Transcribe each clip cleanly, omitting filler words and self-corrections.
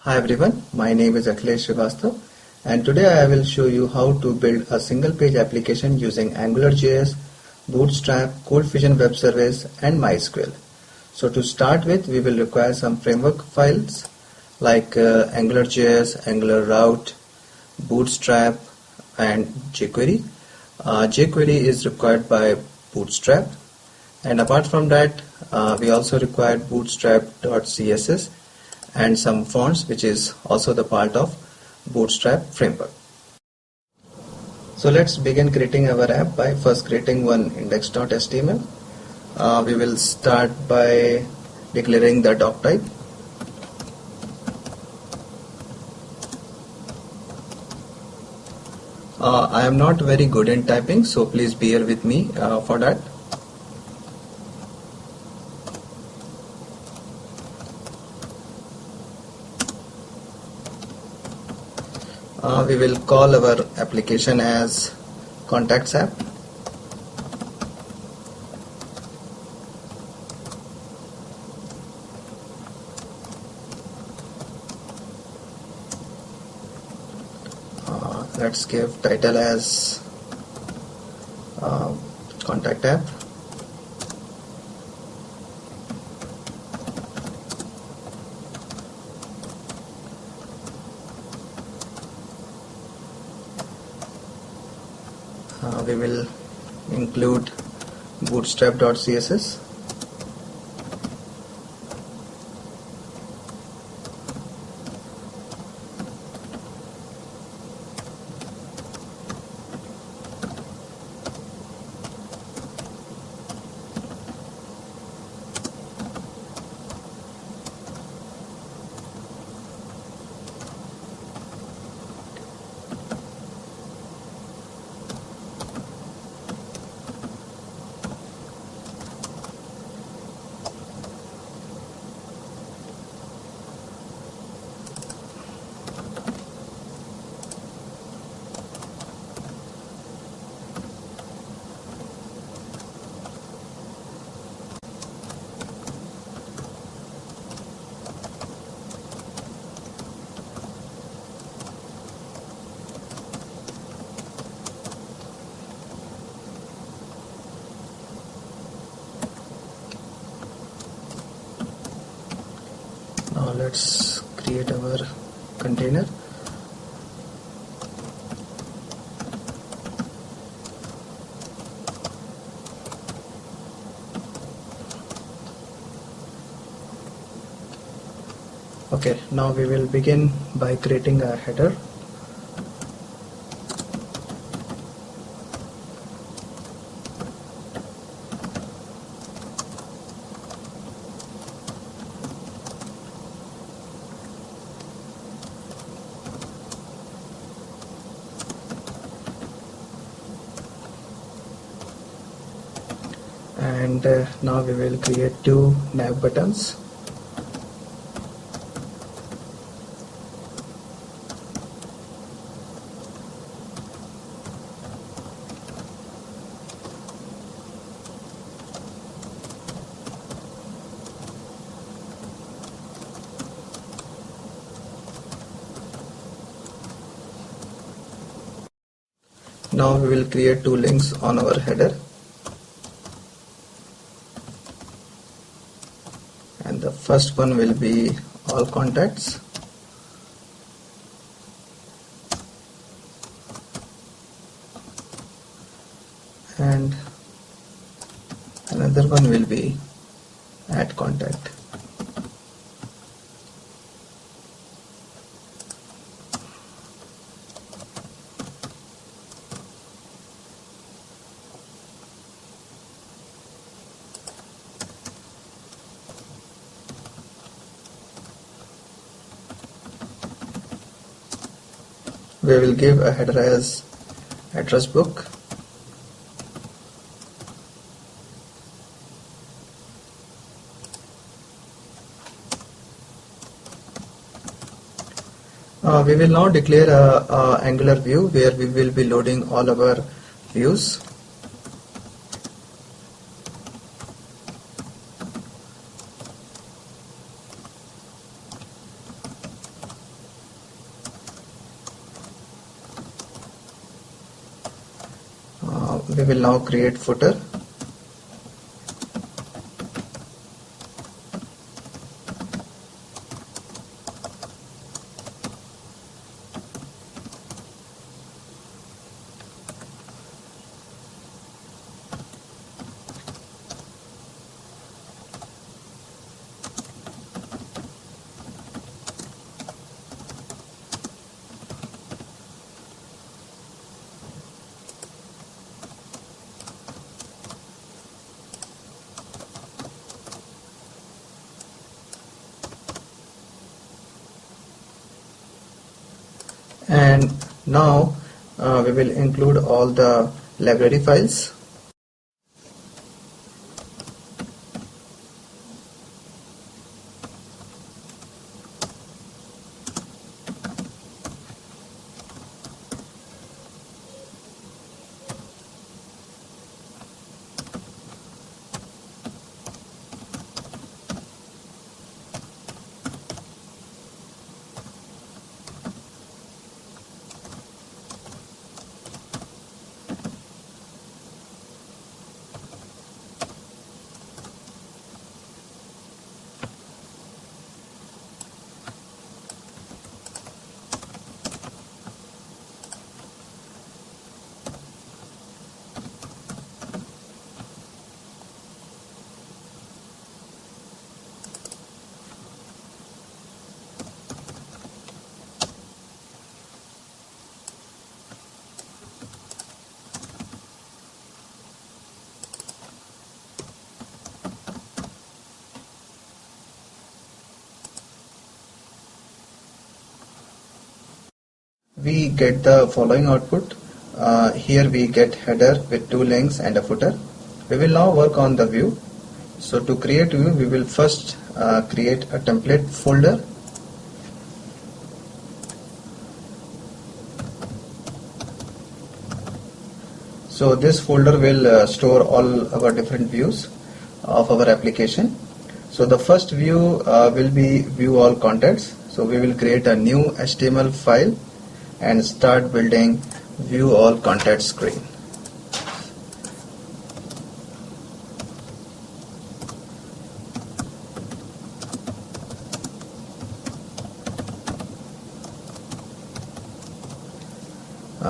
Hi everyone, my name is Akhilesh Srivastav and today I will show you how to build a single page application using AngularJS, Bootstrap, Coldfusion web service and MySQL. So to start with, we will require some framework files like AngularJS, Angular Route, Bootstrap and jQuery. jQuery is required by Bootstrap, and apart from that we also required bootstrap.css and some fonts, which is also the part of Bootstrap framework. So let's begin creating our app by first creating one index.html. We will start by declaring the doc type. I am not very good in typing, so please bear with me for that. We will call our application as contacts app. Let's give title as contact app. We will include bootstrap.css. Now let's create our container. Okay, now we will begin by creating a header. And now we will create two nav buttons. Now we will create two links on our header. And the first one will be all contacts. And another one will be add contact. We will give a header as address book. We will now declare a Angular view where we will be loading all our views. we will now create footer. And now we will include all the library files. We get the following output. Here we get header with 2 links and a footer. We will now work on the view. So to create view, we will first create a template folder. So this folder will store all our different views of our application. So the first view will be view all contacts. So we will create a new HTML file and start building view all contact screen.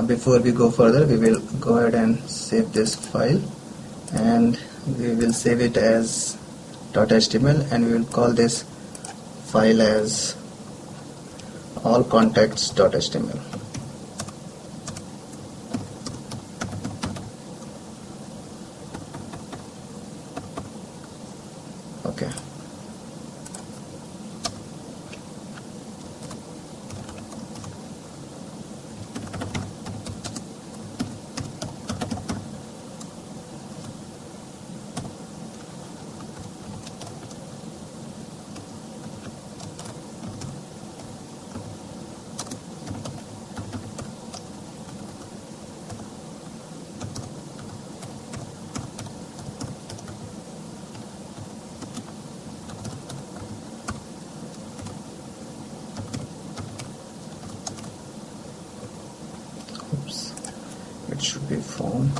Before we go further, we will go ahead and save this file, and we will save it as .html, and we will call this file as all contacts.html. Okay. Oops, it should be form.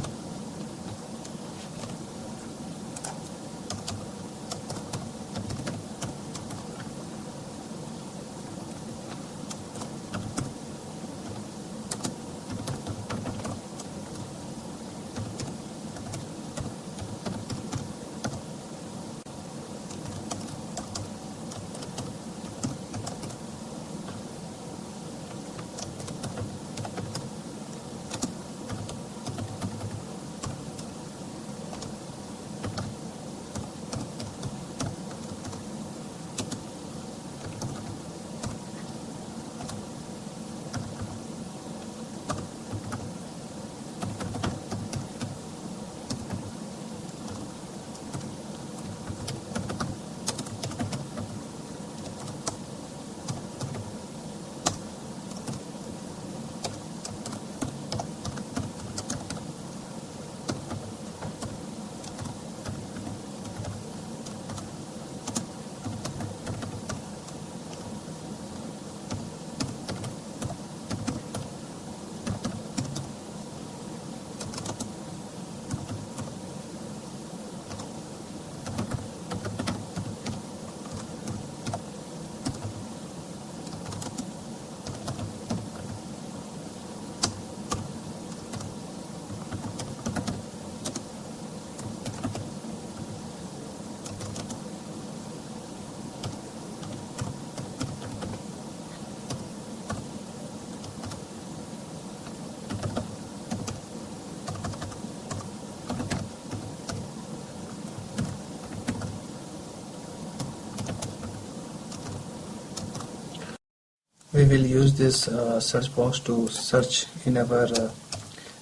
We will use this search box to search in our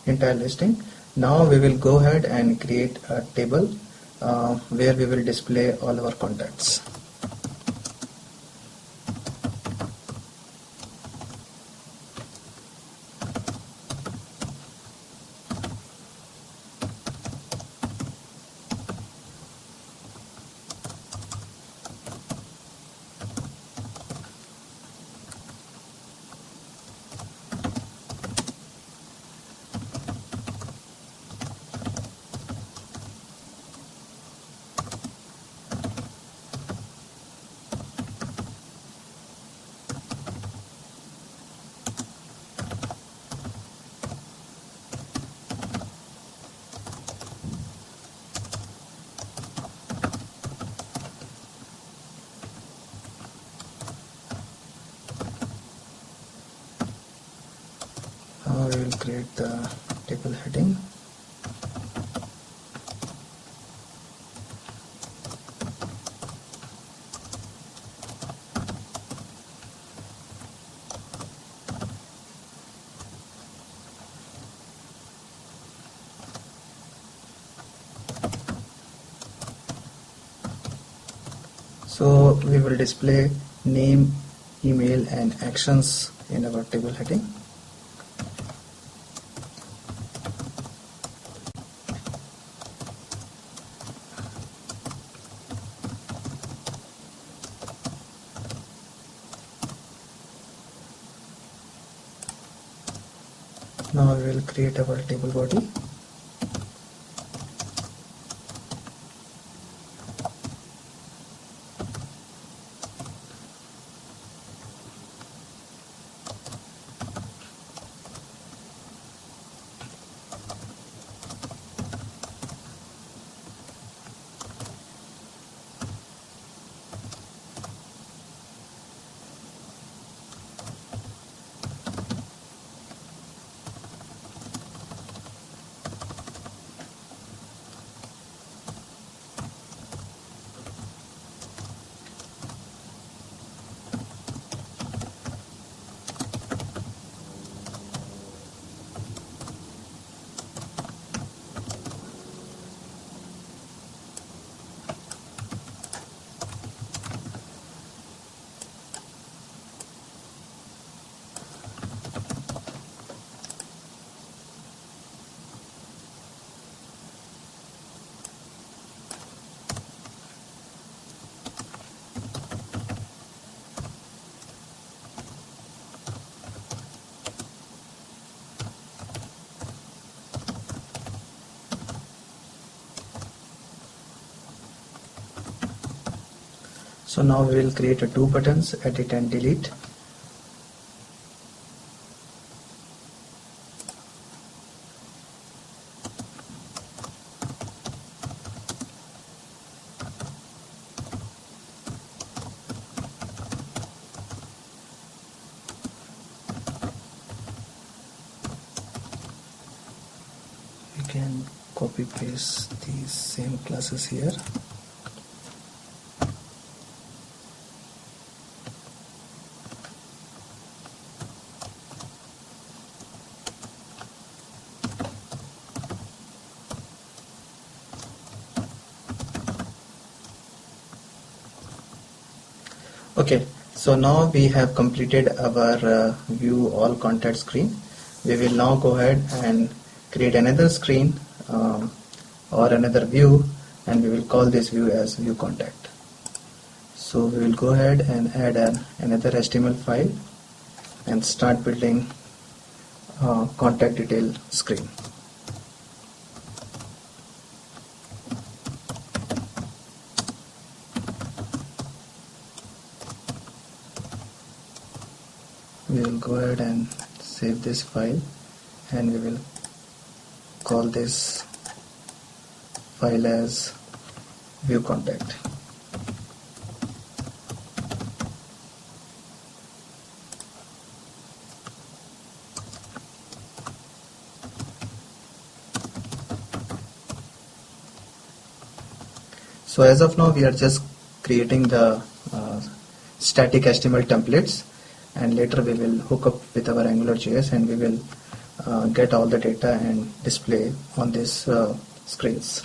entire listing. Now we will go ahead and create a table where we will display all our contacts. We will create the table heading. So we will display name, email and actions in our table heading. Now we will create our table body. So now we will create two buttons, edit and delete. We can copy paste these same classes here. Okay, so now we have completed our view all contact screen. We will now go ahead and create another screen or another view, and we will call this view as view contact. So we will go ahead and add another HTML file and start building contact detail screen. We will go ahead and save this file, and we will call this file as view contact. So as of now we are just creating the static HTML templates, and later we will hook up with our AngularJS and we will get all the data and display on these screens.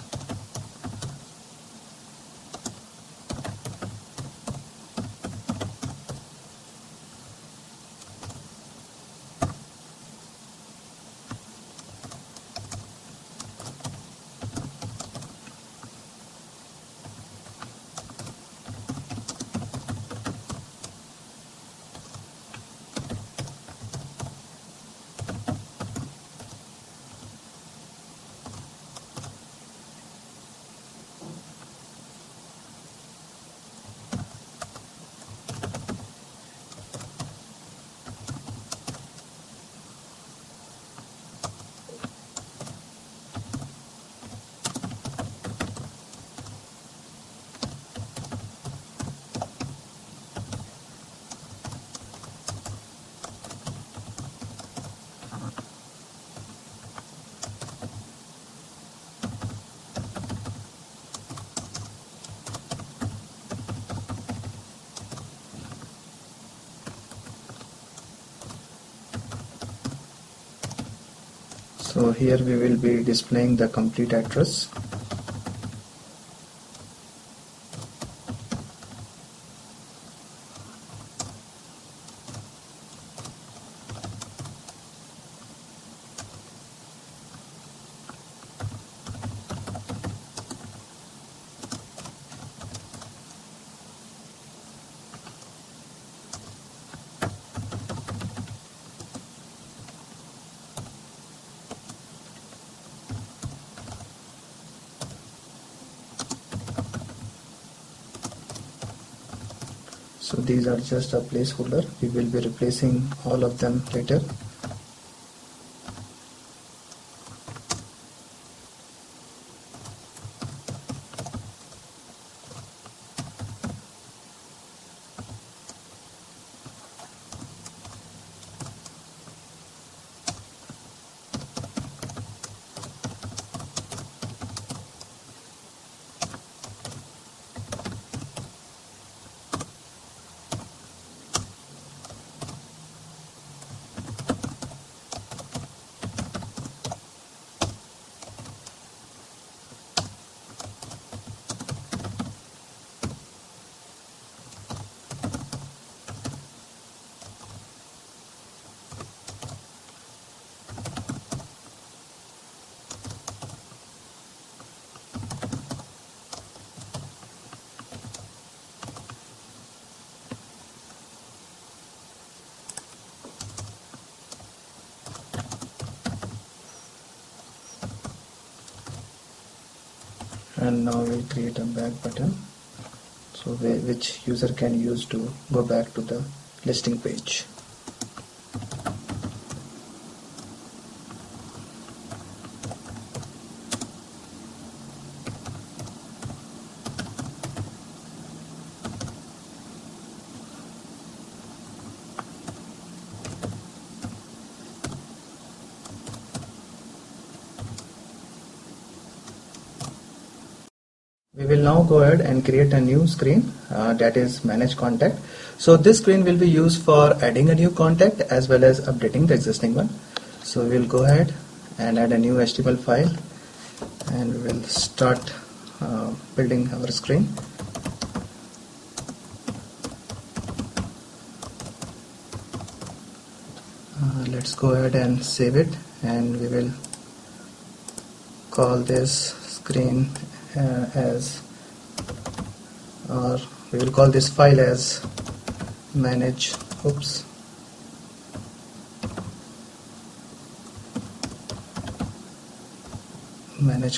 So here we will be displaying the complete address. So these are just a placeholder. We will be replacing all of them later. And now we'll create a back button, so which user can use to go back to the listing page. We will now go ahead and create a new screen that is manage contact. So this screen will be used for adding a new contact as well as updating the existing one. So we will go ahead and add a new HTML file and we will start building our screen. Let's go ahead and save it, and we will call this screen we will call this file as manage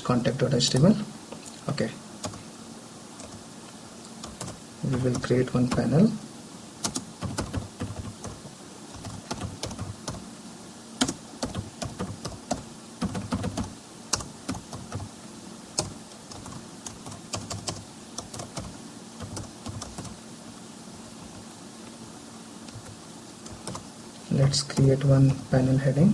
contact.html. Okay, we will create one panel. Let's create one panel heading.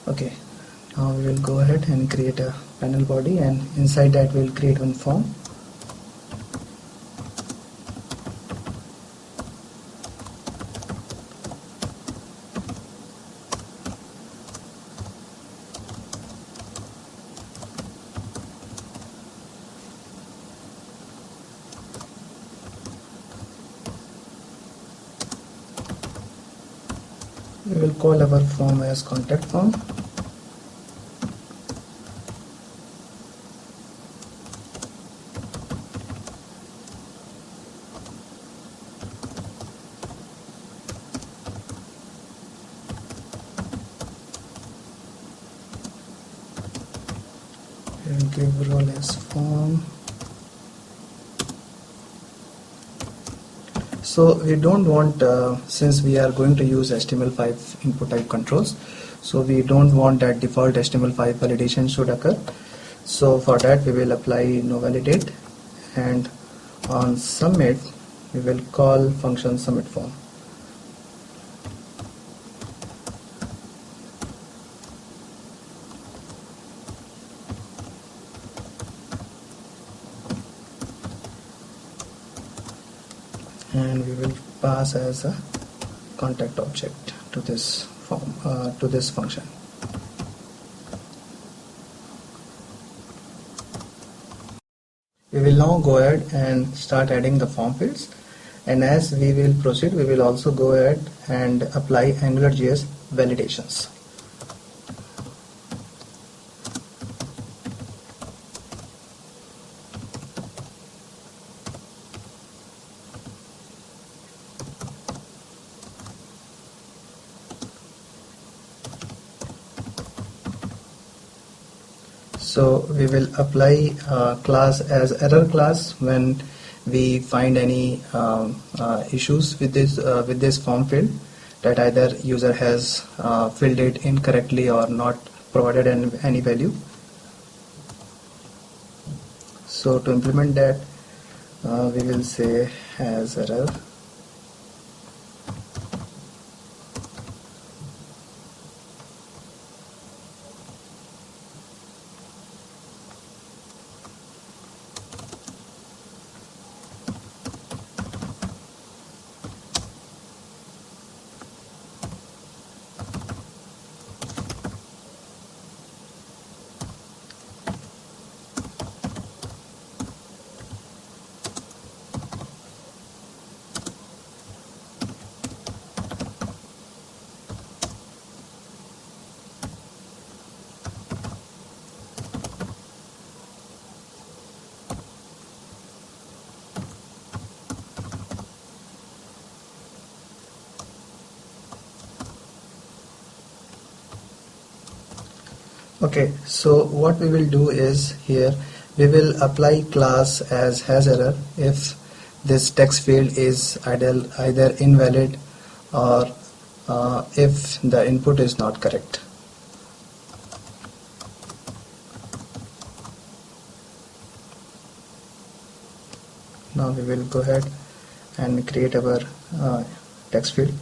Okay, now we will go ahead and create a panel body, and inside that we will create one form. We will call our form as contact form. We will give role as form. So we don't want, since we are going to use HTML5 input type controls, so we don't want that default HTML5 validation should occur. So for that we will apply no validate, and on submit we will call function submit form. And we will pass as a contact object to this form, to this function. We will now go ahead and start adding the form fields, and as we will proceed we will also go ahead and apply AngularJS validations. So we will apply class as error class when we find any issues with this form field, that either user has filled it incorrectly or not provided any value. So to implement that, we will say as error. Okay, so what we will do is here we will apply class as has error if this text field is either invalid or if the input is not correct. Now we will go ahead and create our text field.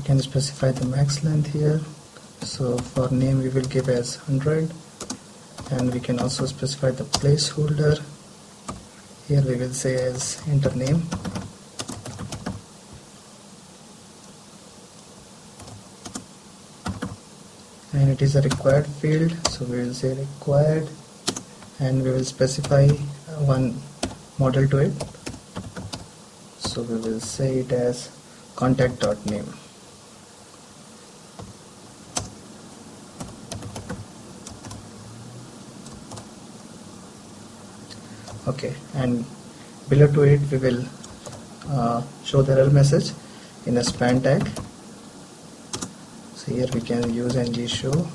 can specify the max length here. So for name we will give as 100, and we can also specify the placeholder. Here we will say as enter name. And it is a required field, so we will say required, and we will specify one model to it. So we will say it as contact.name. Okay, and below to it we will show the error message in a span tag. So here we can use ng show.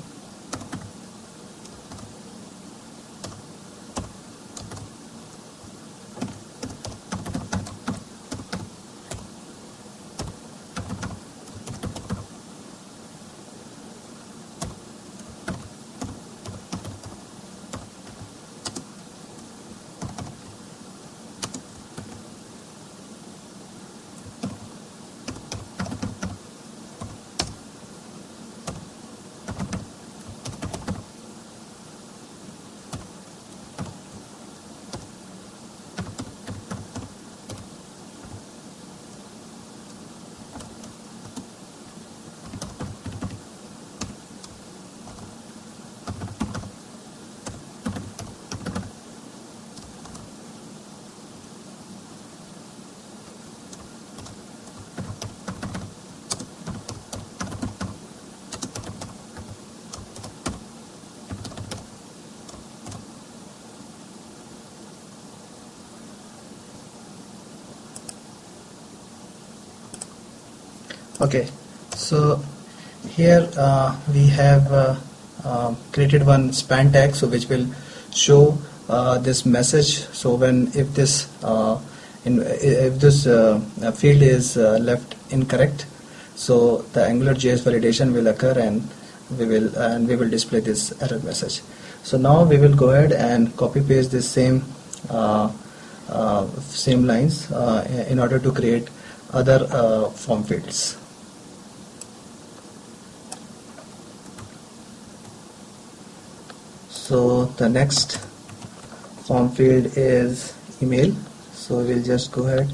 Okay, so here we have created one span tag, so which will show this message. So if this field is left incorrect, so the AngularJS validation will occur, and we will display this error message. So now we will go ahead and copy paste this same lines in order to create other form fields. So the next form field is email. So we'll just go ahead,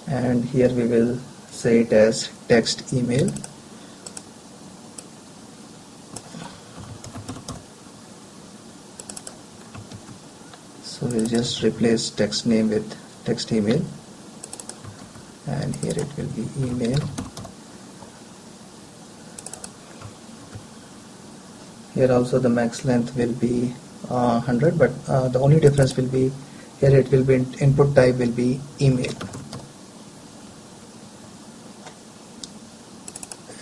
and here we will say it as text email. So we'll just replace text name with text email, and here it will be email. Here also the max length will be 100, but the only difference will be here it will be input type will be email,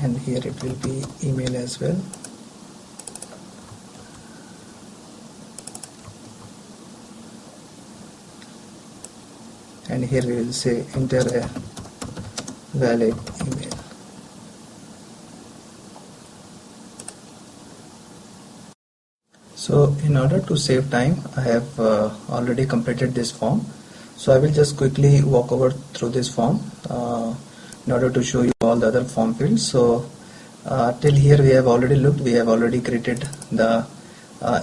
and here it will be email as well. And here we will say enter a valid email. So in order to save time, I have already completed this form. So I will just quickly walk over through this form in order to show you all the other form fields. So till here we have already looked, we have already created the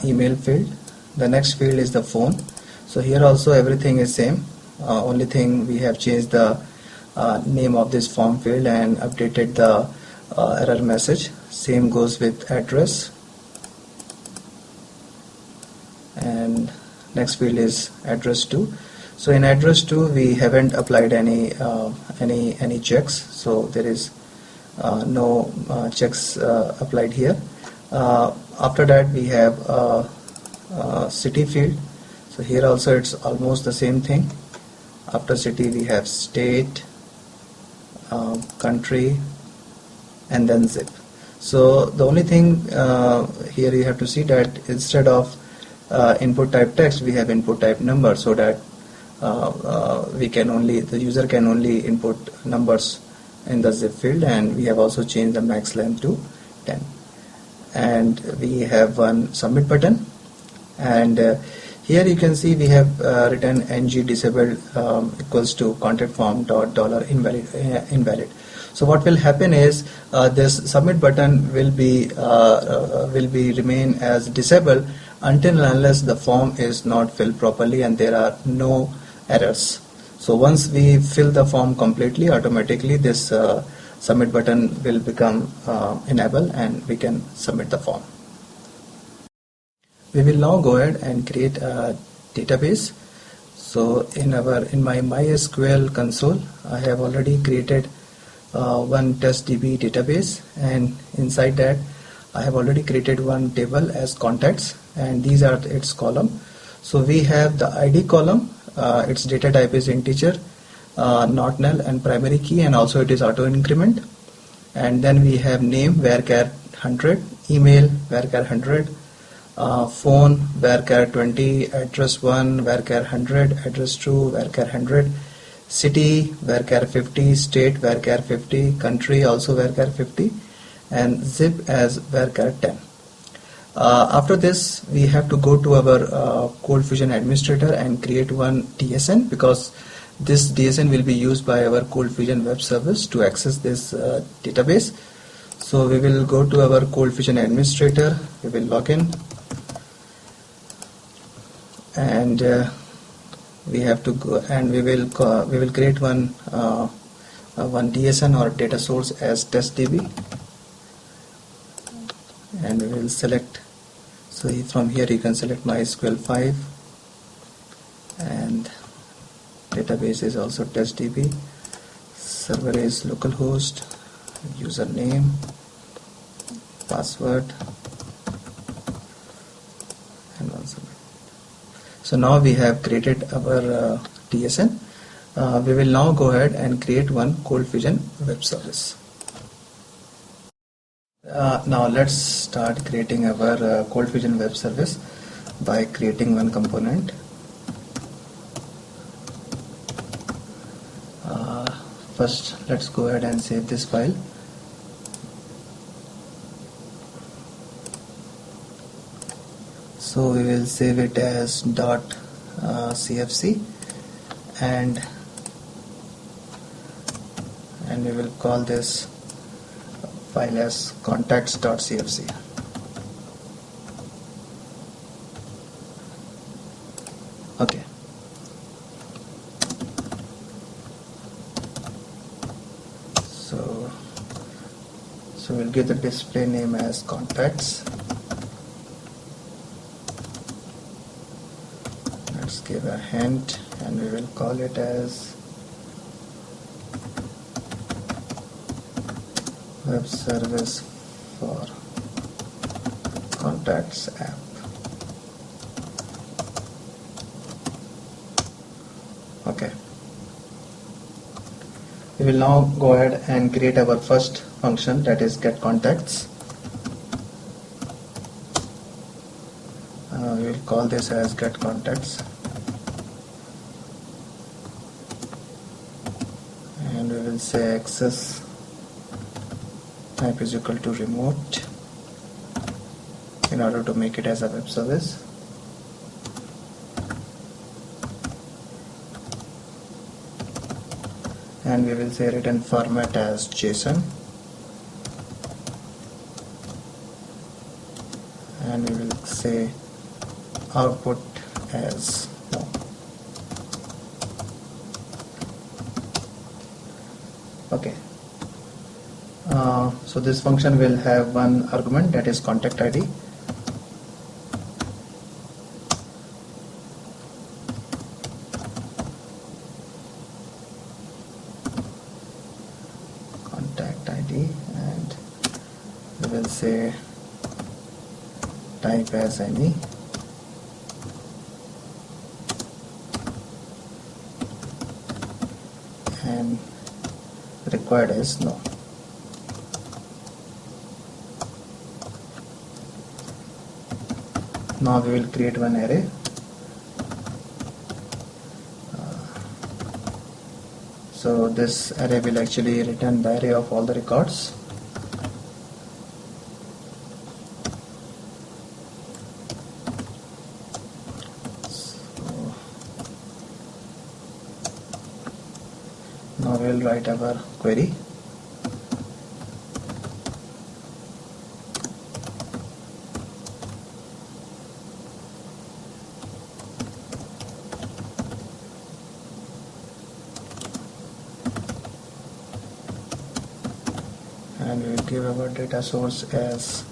email field. The next field is the phone. So here also everything is same. Only thing we have changed the name of this form field and updated the error message. Same goes with address. And next field is address to. So in address to we haven't applied any checks, so there is no checks applied here. After that we have city field. So here also it's almost the same thing. After city we have state, country, and then zip. So the only thing here you have to see that instead of input type text we have input type number, so that the user can only input numbers in the zip field. And we have also changed the max length to 10, and we have one submit button. And here you can see we have written ng disabled equals to contact form dot $invalid. So what will happen is this submit button will be remain as disabled until and unless the form is not filled properly and there are no errors. So once we fill the form completely, automatically this submit button will become enabled and we can submit the form. We will now go ahead and create a database. So in my MySQL console, I have already created one testDB database, and inside that I have already created one table as contacts, and these are its column. So we have the ID column, its data type is integer, not null, and primary key, and also it is auto increment. And then we have name varchar 100, email varchar 100, phone varchar 20, address 1 varchar 100, address 2 varchar 100, city varchar 50, state varchar 50, country also varchar 50, and zip as varchar 10. After this, we have to go to our ColdFusion administrator and create one DSN, because this DSN will be used by our ColdFusion web service to access this database. So we will go to our ColdFusion administrator, we will log in, and we have to go and we will create one DSN or data source as testDB, and we will select. So from here you can select MySQL 5, and database is also testDB, server is localhost, username, password, and one submit. So now we have created our DSN. We will now go ahead and create one ColdFusion web service. Now let's start creating our ColdFusion web service by creating one component. First, let's go ahead and save this file. So we will save it as .cfc, and we will call this file as contacts.cfc. Okay. So we'll give the display name as contacts. Let's give a hint, and we will call it as web service for contacts app. Okay. We will now go ahead and create our first function, that is get contacts. We will call this as get contacts, and we will say access type is equal to remote in order to make it as a web service. And we will say return format as JSON, and we will say output as no. Okay. So this function will have one argument, that is contact ID. Contact ID, and we will say type as any. And required is no. Now we will create one array. So this array will actually return the array of all the records. So now we will write our query. and we will give our data source as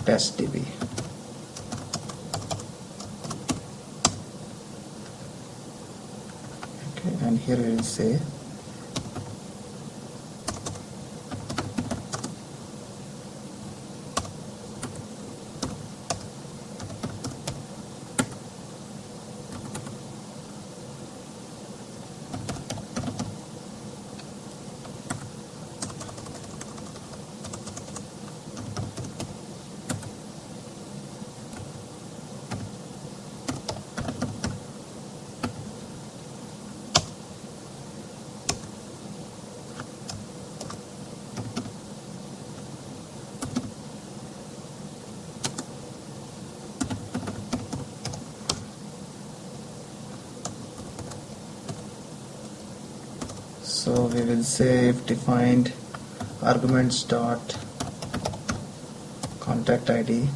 testdb. Okay, and here we will say so we will say if defined arguments dot contact ID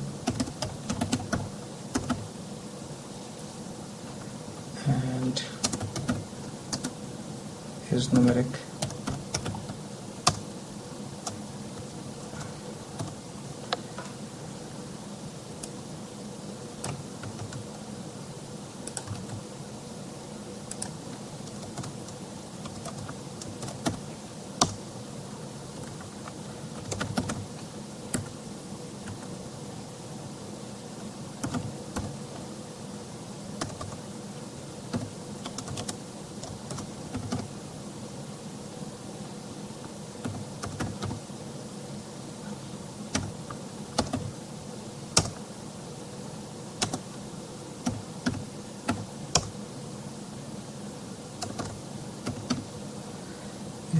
and is numeric,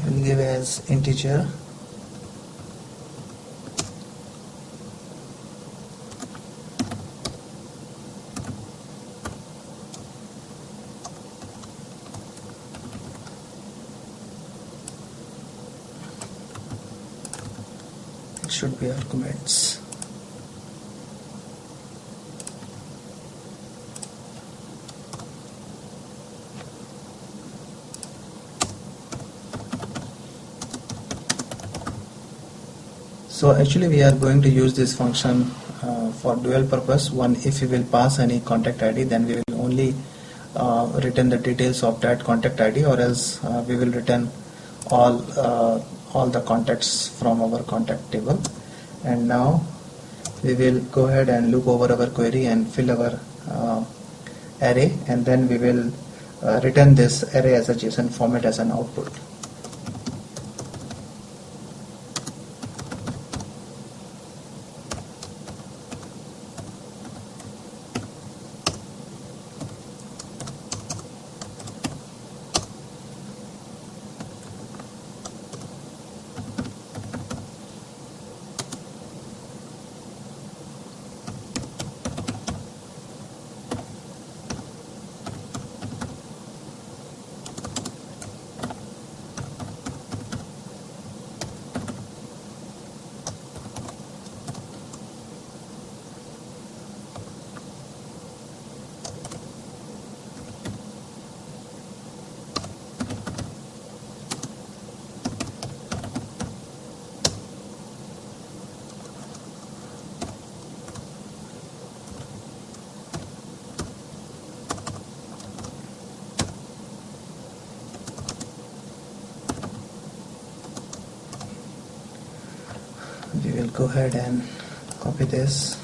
we will give as integer it should be arguments. So actually we are going to use this function for dual purpose. One, if we will pass any contact ID, then we will only return the details of that contact ID, or else we will return all the contacts from our contact table. And now we will go ahead and loop over our query and fill our array, and then we will return this array as a JSON format as an output. We will go ahead and copy this.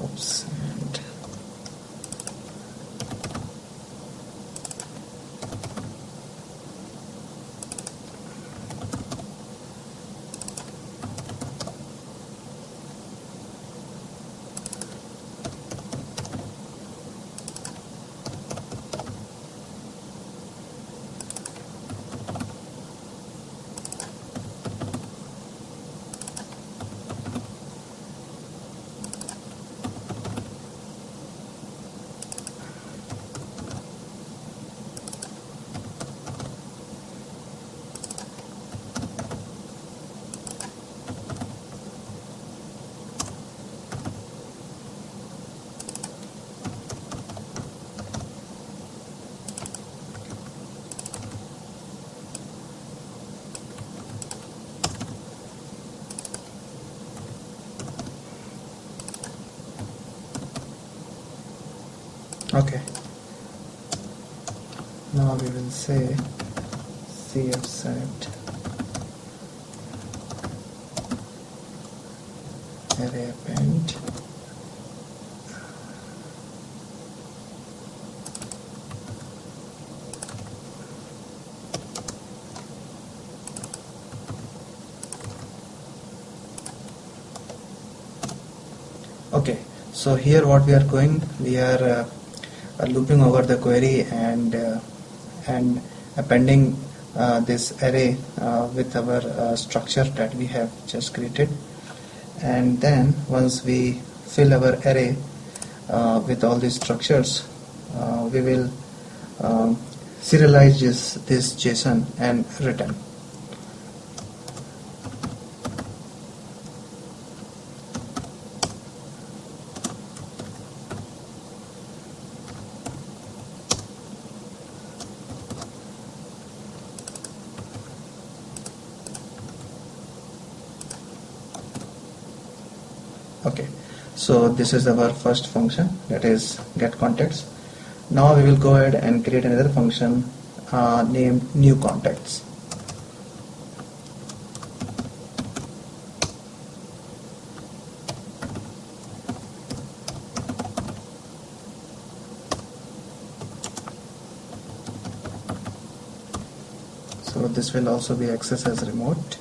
Oops. And Okay, now we will say cf set array append Okay, so here what we are going, we are looping over the query and appending this array with our structure that we have just created, and then once we fill our array with all these structures, we will serialize this JSON and return. Okay, so this is our first function, that is get contacts. Now we will go ahead and create another function named new contacts. So this will also be accessed as remote.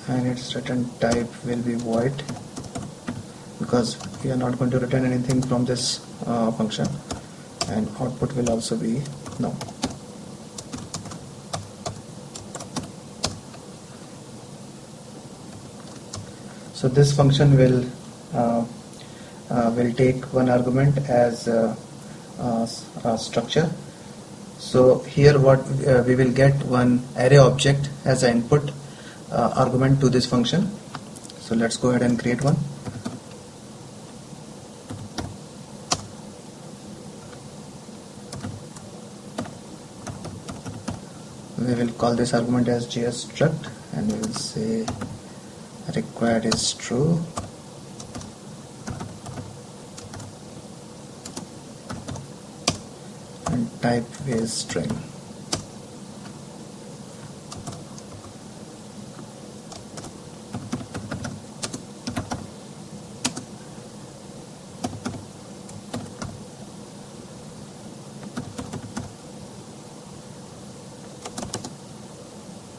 And its return type will be void, because we are not going to return anything from this function, and output will also be no. So this function will take one argument as a structure. So here what we will get one array object as an input argument to this function. So let's go ahead and create one. We will call this argument as JS struct, and we will say required is true, and type is string.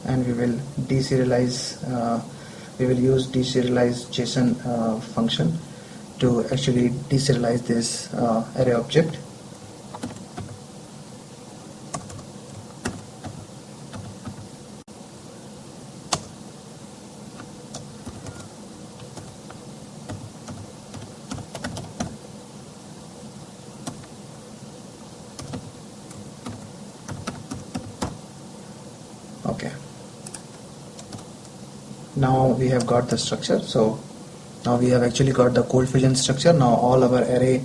And we will deserialize, we will use deserialize JSON function to actually deserialize this array object. Okay. Now we have got the structure. So now we have actually got the Coldfusion structure. Now all our array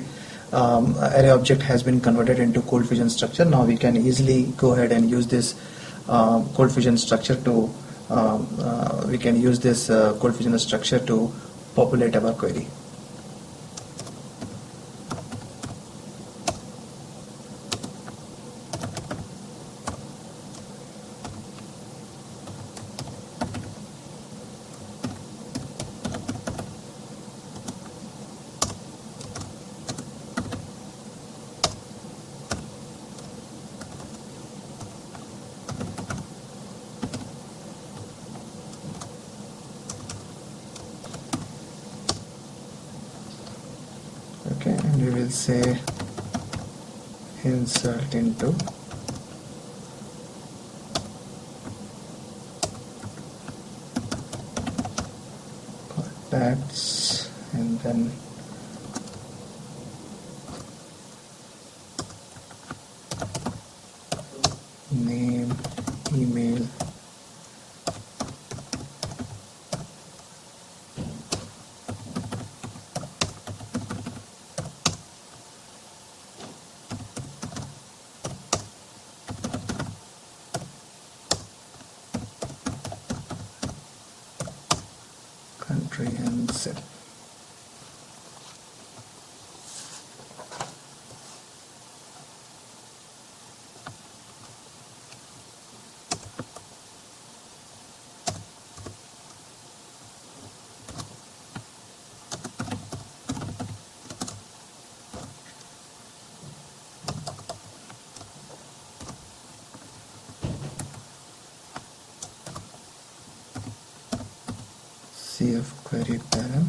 object has been converted into Coldfusion structure. Now we can easily go ahead and use this Coldfusion structure to populate our query. Okay, and we will say insert into contacts, and then name, email, directory and zip. CF query param.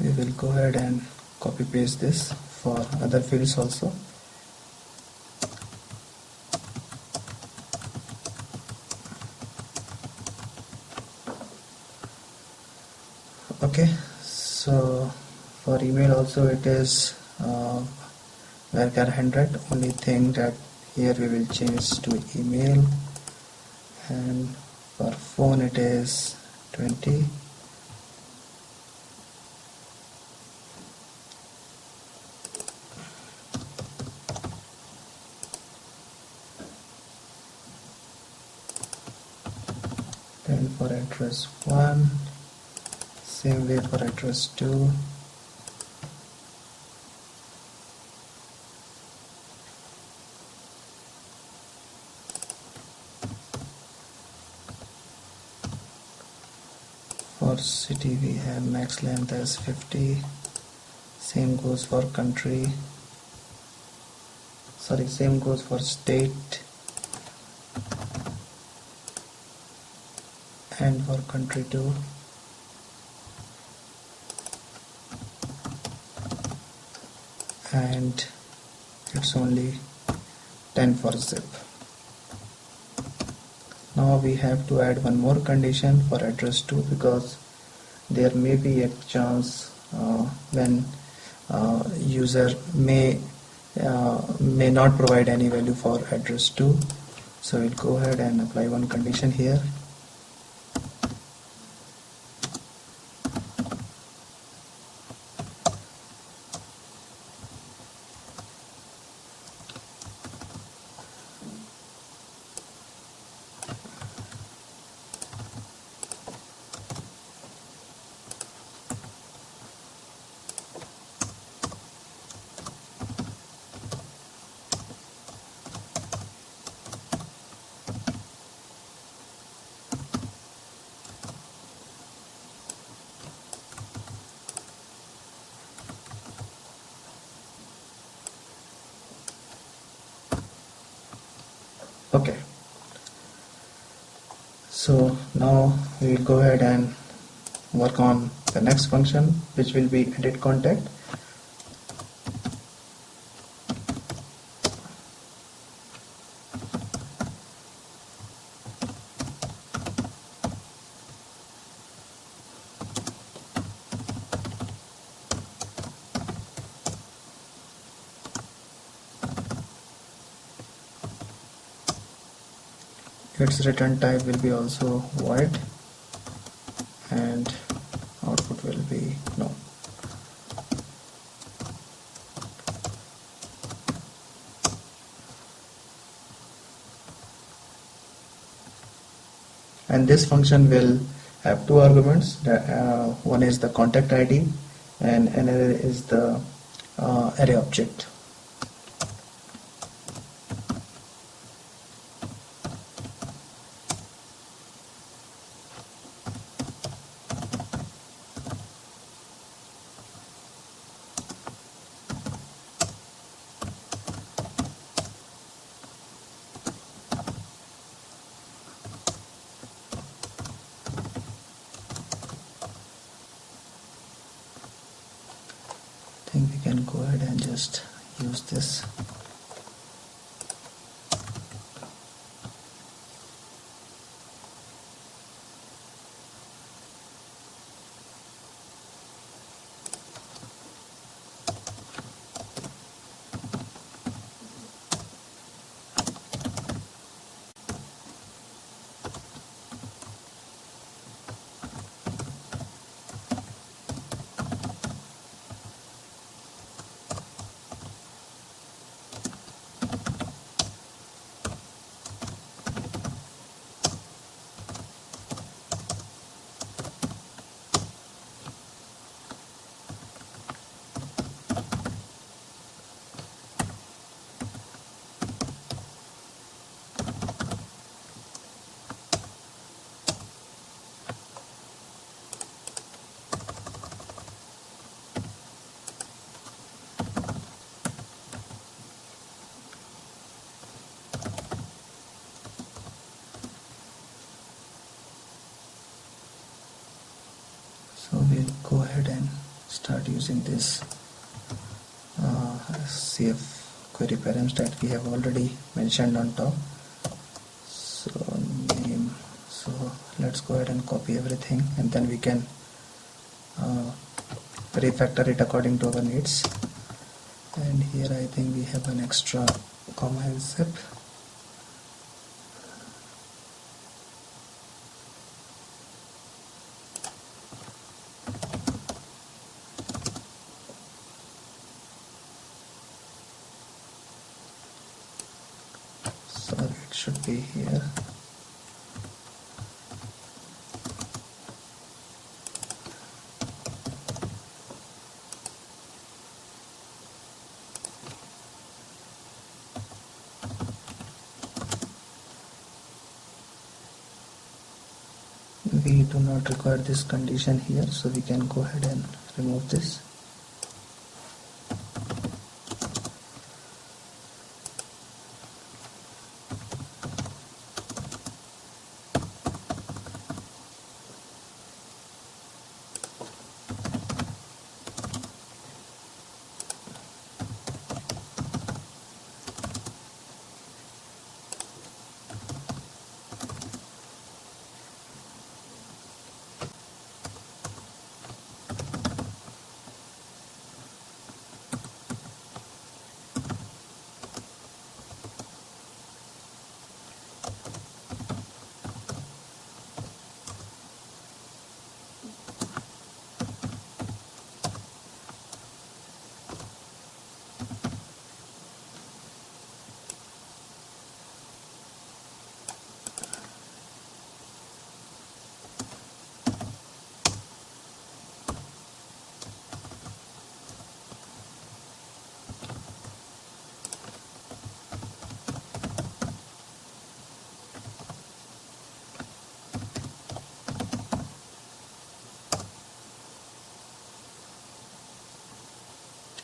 We will go ahead and copy paste this for other fields also. Okay, so for email also it is varchar 100. Only thing that here we will change to email, and for phone it is 20. And for address 1, same way for address 2. For city we have max length as 50. Same goes for country. Same goes for state and for country too. And it's only 10 for zip. Now we have to add one more condition for address 2, because there may be a chance when user may not provide any value for address 2. So we'll go ahead and apply one condition here. Okay, so now we will go ahead and work on the next function, which will be edit contact. Its return type will be also void and output will be no. And this function will have two arguments. One is the contact ID and another is the array object. think we can go ahead and just use this. So we'll go ahead and start using this CF query params that we have already mentioned on top. So name. So let's go ahead and copy everything, and then we can refactor it according to our needs. And here I think we have an extra comma and zip. It should be here. We do not require this condition here, so we can go ahead and remove this.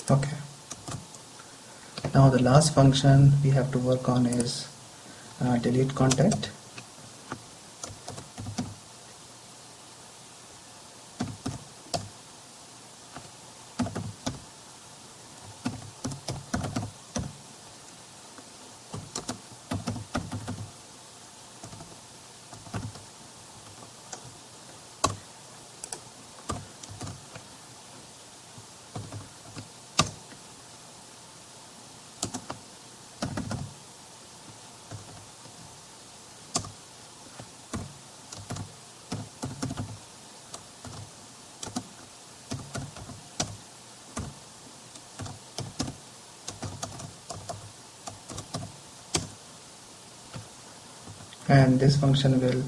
Okay. Now the last function we have to work on is delete content. And this function will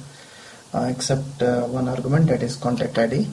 accept one argument, that is contact ID.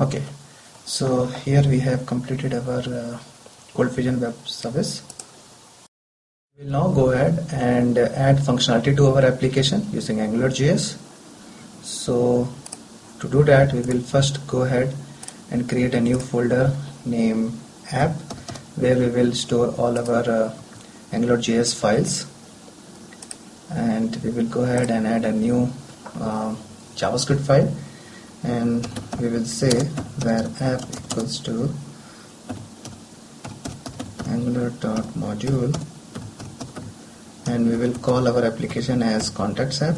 Okay, so here we have completed our ColdFusion web service. We will now go ahead and add functionality to our application using AngularJS. So to do that, we will first go ahead and create a new folder named app, where we will store all our AngularJS files, and we will go ahead and add a new JavaScript file, and we will say where app equals to angular.module, and we will call our application as contacts app.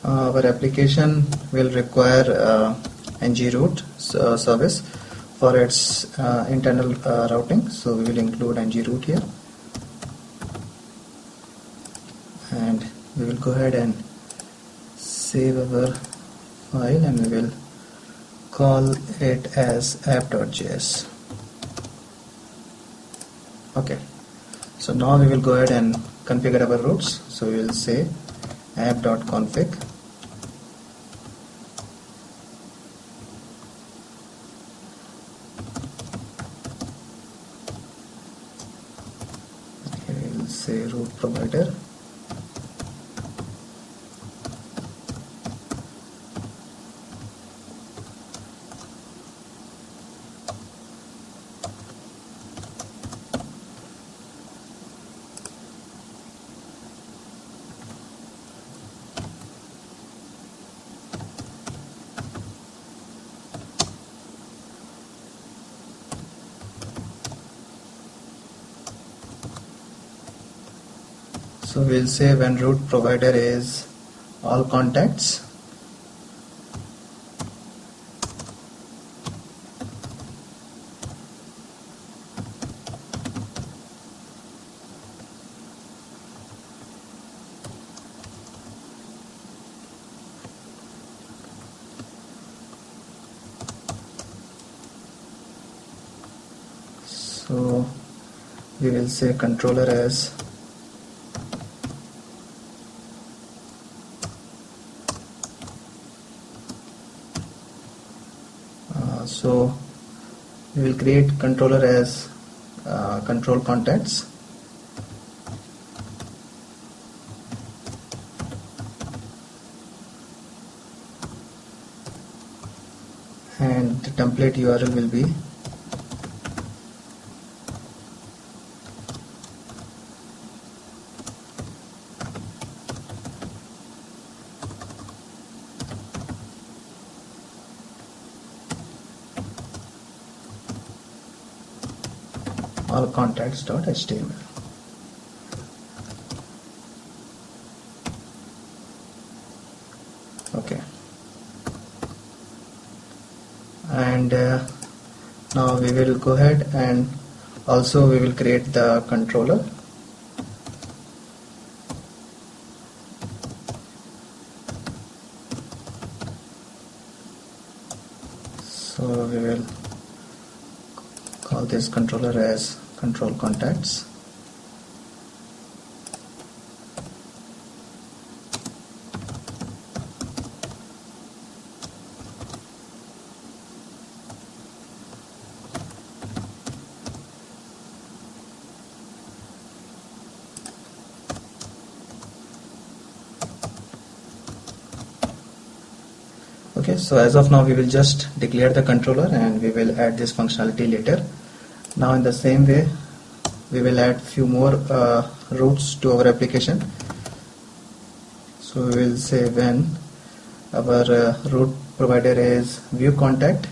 Our application will require ng-root service for its internal routing, so we will include ng-root here, and we will go ahead and save our file, and we will call it as app.js. Okay, so now we will go ahead and configure our routes. So we will say app.config, here we will say root provider, so we'll say when root provider is all contacts, so we will say controller as so we will create controller as control contacts, and the template URL will be allcontacts.html. Okay, and now we will go ahead and also we will create the controller. So we will call this controller as control contacts. Okay, so as of now we will just declare the controller, and we will add this functionality later. Now in the same way we will add few more routes to our application. So we will say when our route provider is view contact,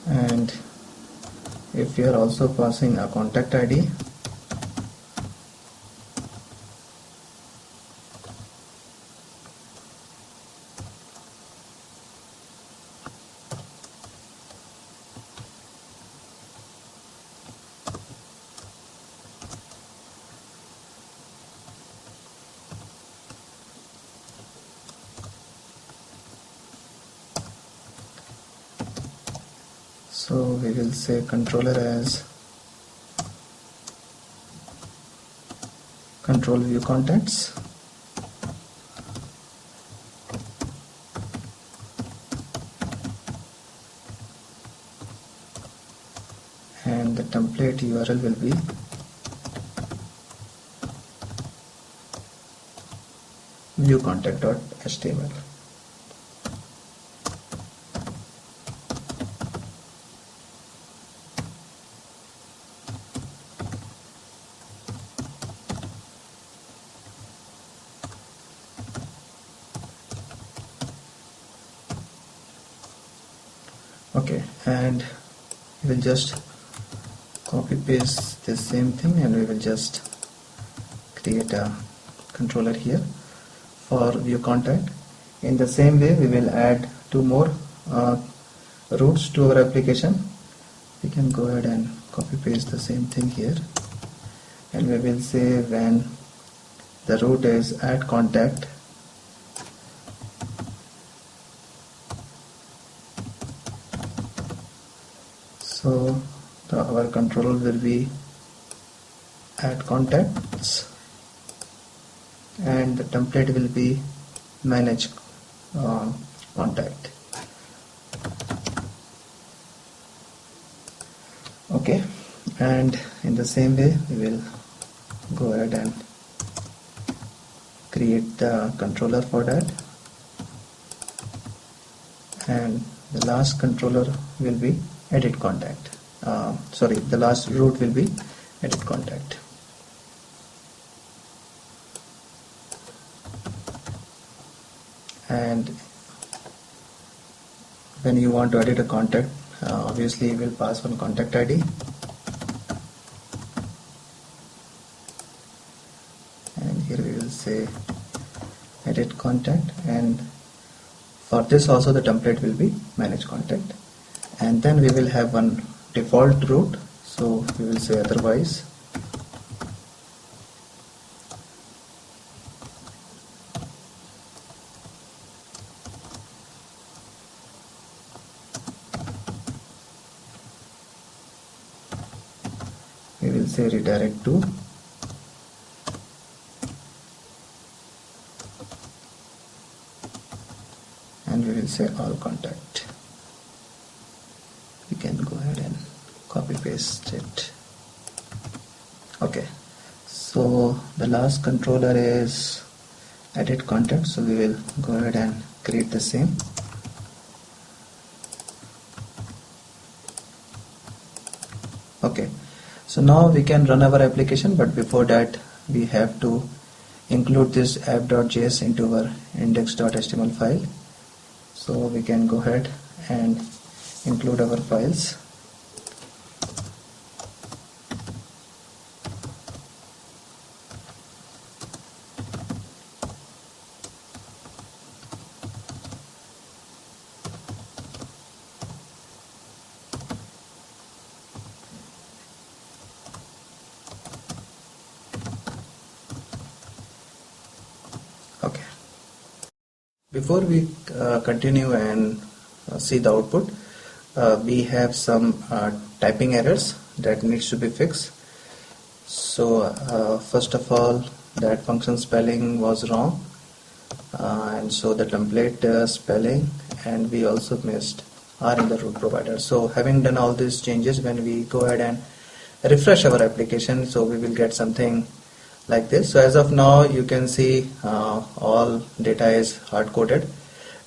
and if we are also passing a contact ID, So we will say controller as control view contacts, and the template URL will be viewcontact.html. Okay, and we will just copy paste the same thing, and we will just create a controller here for view contact. In the same way, we will add two more routes to our application. We can go ahead and copy paste the same thing here, and we will say when the route is add contact, so our controller will be add contacts, and the template will be manage contact. Okay, and in the same way we will go ahead and create the controller for that, and the last controller will be edit contact. The last route will be edit contact. And when you want to edit a contact, obviously you will pass one contact ID, and here we will say edit contact, and for this also the template will be manage contact, and then we will have one default route, so we will say otherwise. We will say redirect to, and we will say all contact. We can go ahead and copy paste it. Okay, so the last controller is edit contact, so we will go ahead and create the same. Okay, so now we can run our application, but before that we have to include this app.js into our index.html file. So we can go ahead and include our files. Okay. Before we continue and see the output, we have some typing errors that needs to be fixed. So first of all, that function spelling was wrong, and so the template spelling, and we also missed R in the root provider. So having done all these changes, when we go ahead and refresh our application, so we will get something like this. So as of now you can see all data is hard coded,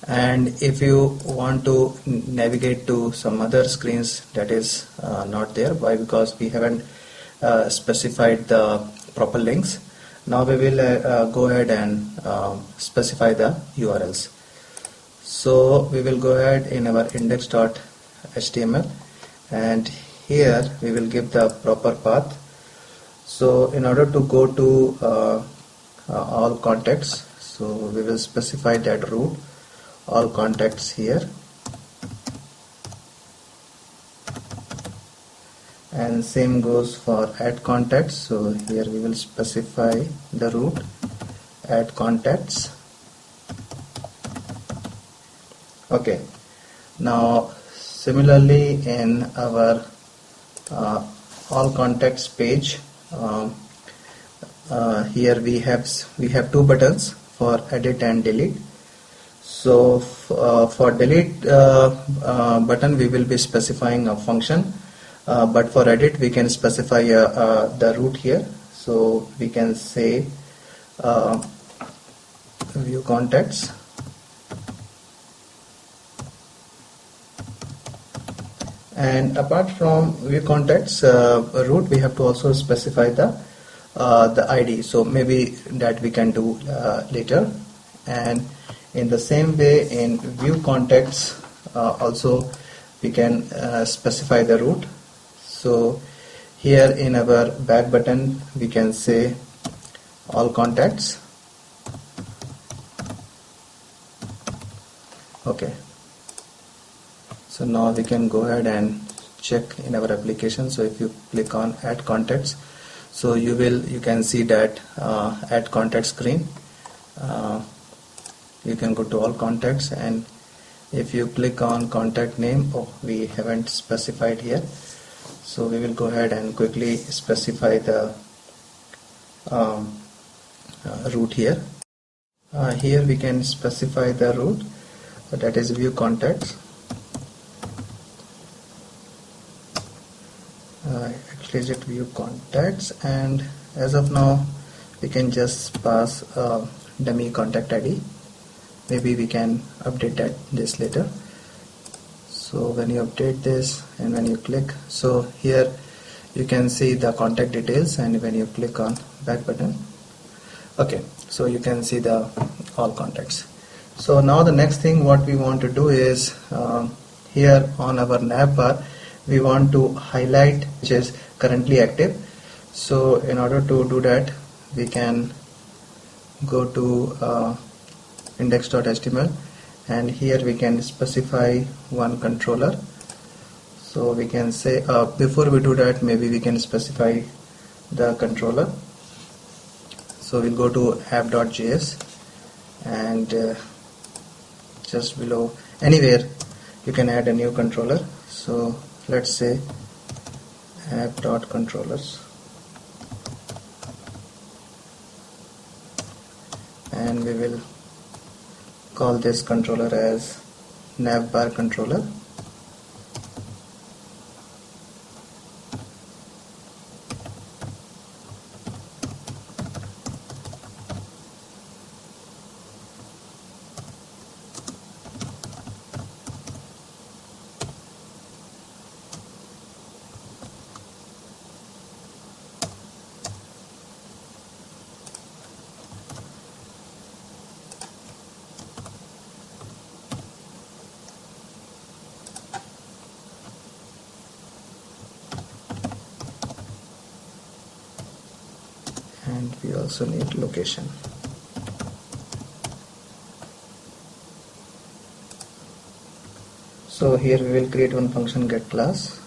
and if you want to navigate to some other screens, that is not there. Why? Because we haven't specified the proper links. Now we will go ahead and specify the URLs. So we will go ahead in our index.html, and here we will give the proper path. So in order to go to all contacts, so we will specify that root all contacts here, and same goes for add contacts. So here we will specify the root add contacts. Okay, now Similarly, in our all contacts page, here we have two buttons for edit and delete. So for delete button we will be specifying a function, but for edit we can specify the root here. So we can say view contacts, and apart from view contacts root, we have to also specify the ID. So maybe that we can do later. And in the same way, in view contacts also we can specify the root. So here in our back button we can say all contacts. Okay, so now we can go ahead and check in our application. So if you click on add contacts, so you can see that add contact screen. You can go to all contacts, and if you click on contact name, we haven't specified here, so we will go ahead and quickly specify the root here. Here we can specify the root, that is view contacts. Actually is it view contacts, and as of now we can just pass dummy contact ID. Maybe we can update this later. So when you update this and when you click, so here you can see the contact details, and when you click on back button, okay, so you can see the all contacts. So now the next thing what we want to do is here on our nav bar we want to highlight which is currently active. So in order to do that, we can go to index.html, and here we can specify one controller. So we can say before we do that, maybe we can specify the controller. So we'll go to app.js, and just below anywhere you can add a new controller. So let's say app.controllers, and we will call this controller as navbar controller. And we also need location. So here we will create one function get class,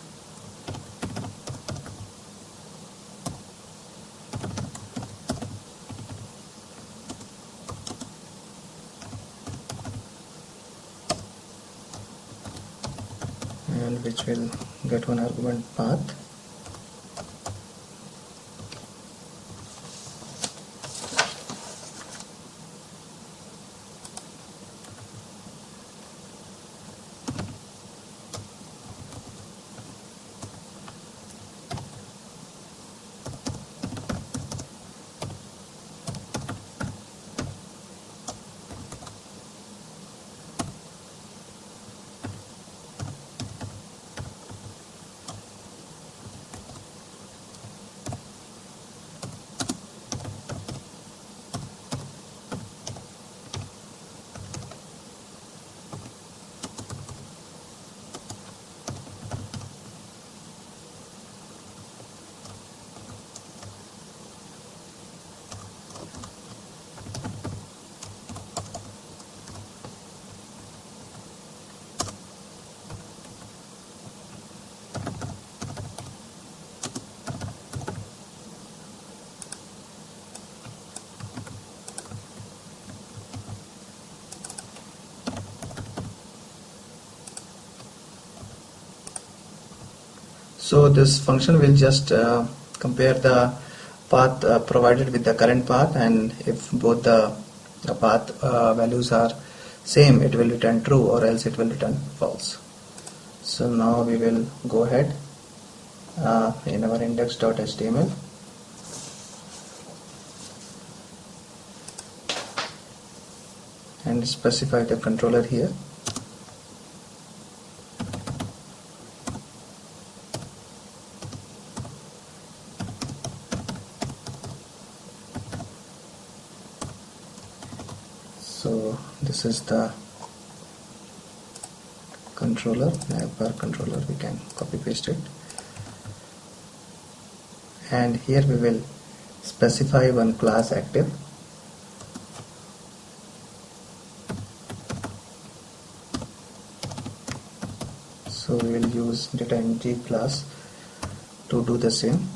and which will get one argument path. So this function will just compare the path provided with the current path, and if both the path values are same, it will return true, or else it will return false. So now we will go ahead in our index.html and specify the controller here. So this is the controller, navbar controller, we can copy paste it, and here we will specify one class active. So we will use dataMG class to do the same.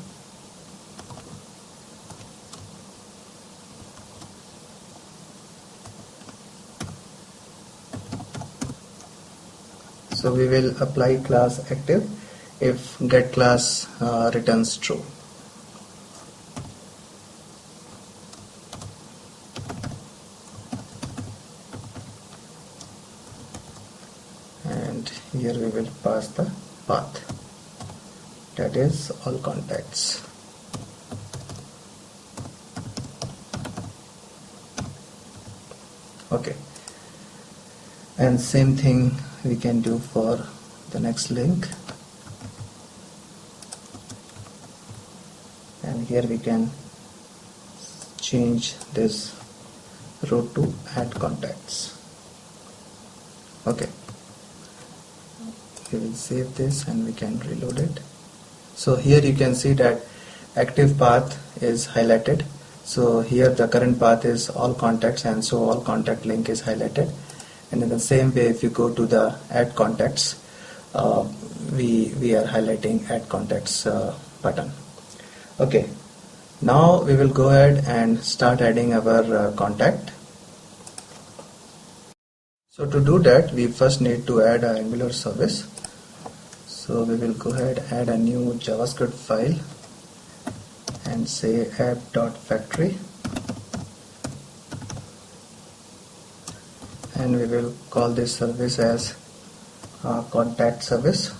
So we will apply class active if get class returns true. And here we will pass the path, that is all contacts. Okay, and same thing we can do for the next link, and here we can change this row to add contacts. Okay, we will save this and we can reload it. So here you can see that active path is highlighted. So here the current path is all contacts, and so all contact link is highlighted. And in the same way, if you go to the add contacts, we are highlighting add contacts button. Okay, now we will go ahead and start adding our contact. So to do that, we first need to add an Angular service. So we will go ahead, add a new JavaScript file and say app.factory. And we will call this service as contact service.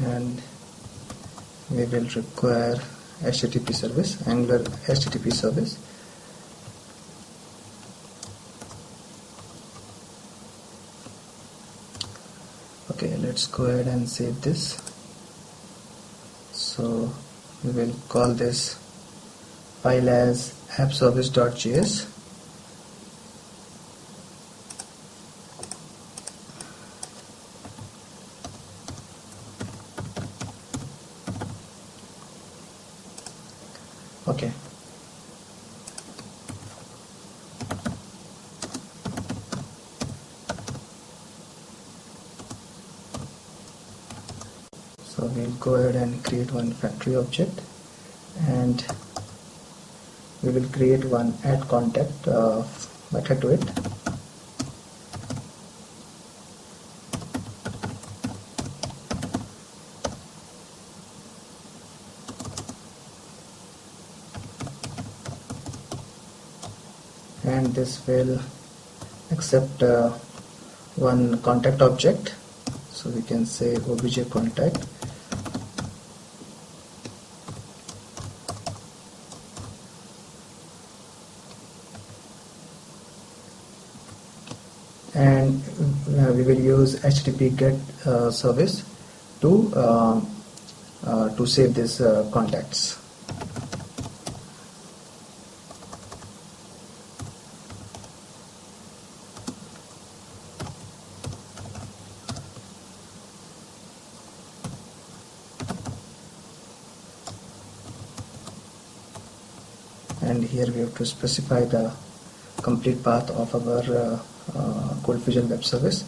And we will require HTTP service, Angular HTTP service. Okay, let's go ahead and save this. So we will call this file as appservice.js. Okay. So we'll go ahead and create one factory object, and we will create one add contact method to it. And this will accept one contact object, so we can say obj contact, and we will use HTTP get service to save these contacts. And here we have to specify the complete path of our Coldfusion web service.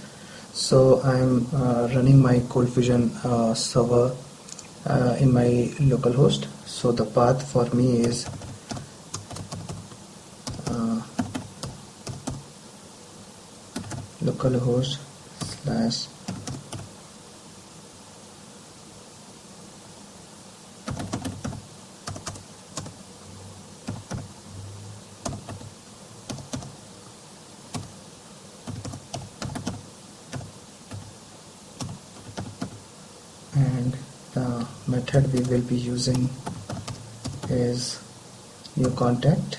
So I am running my Coldfusion server in my localhost. So the path for me is localhost slash and the method we will be using is new contact,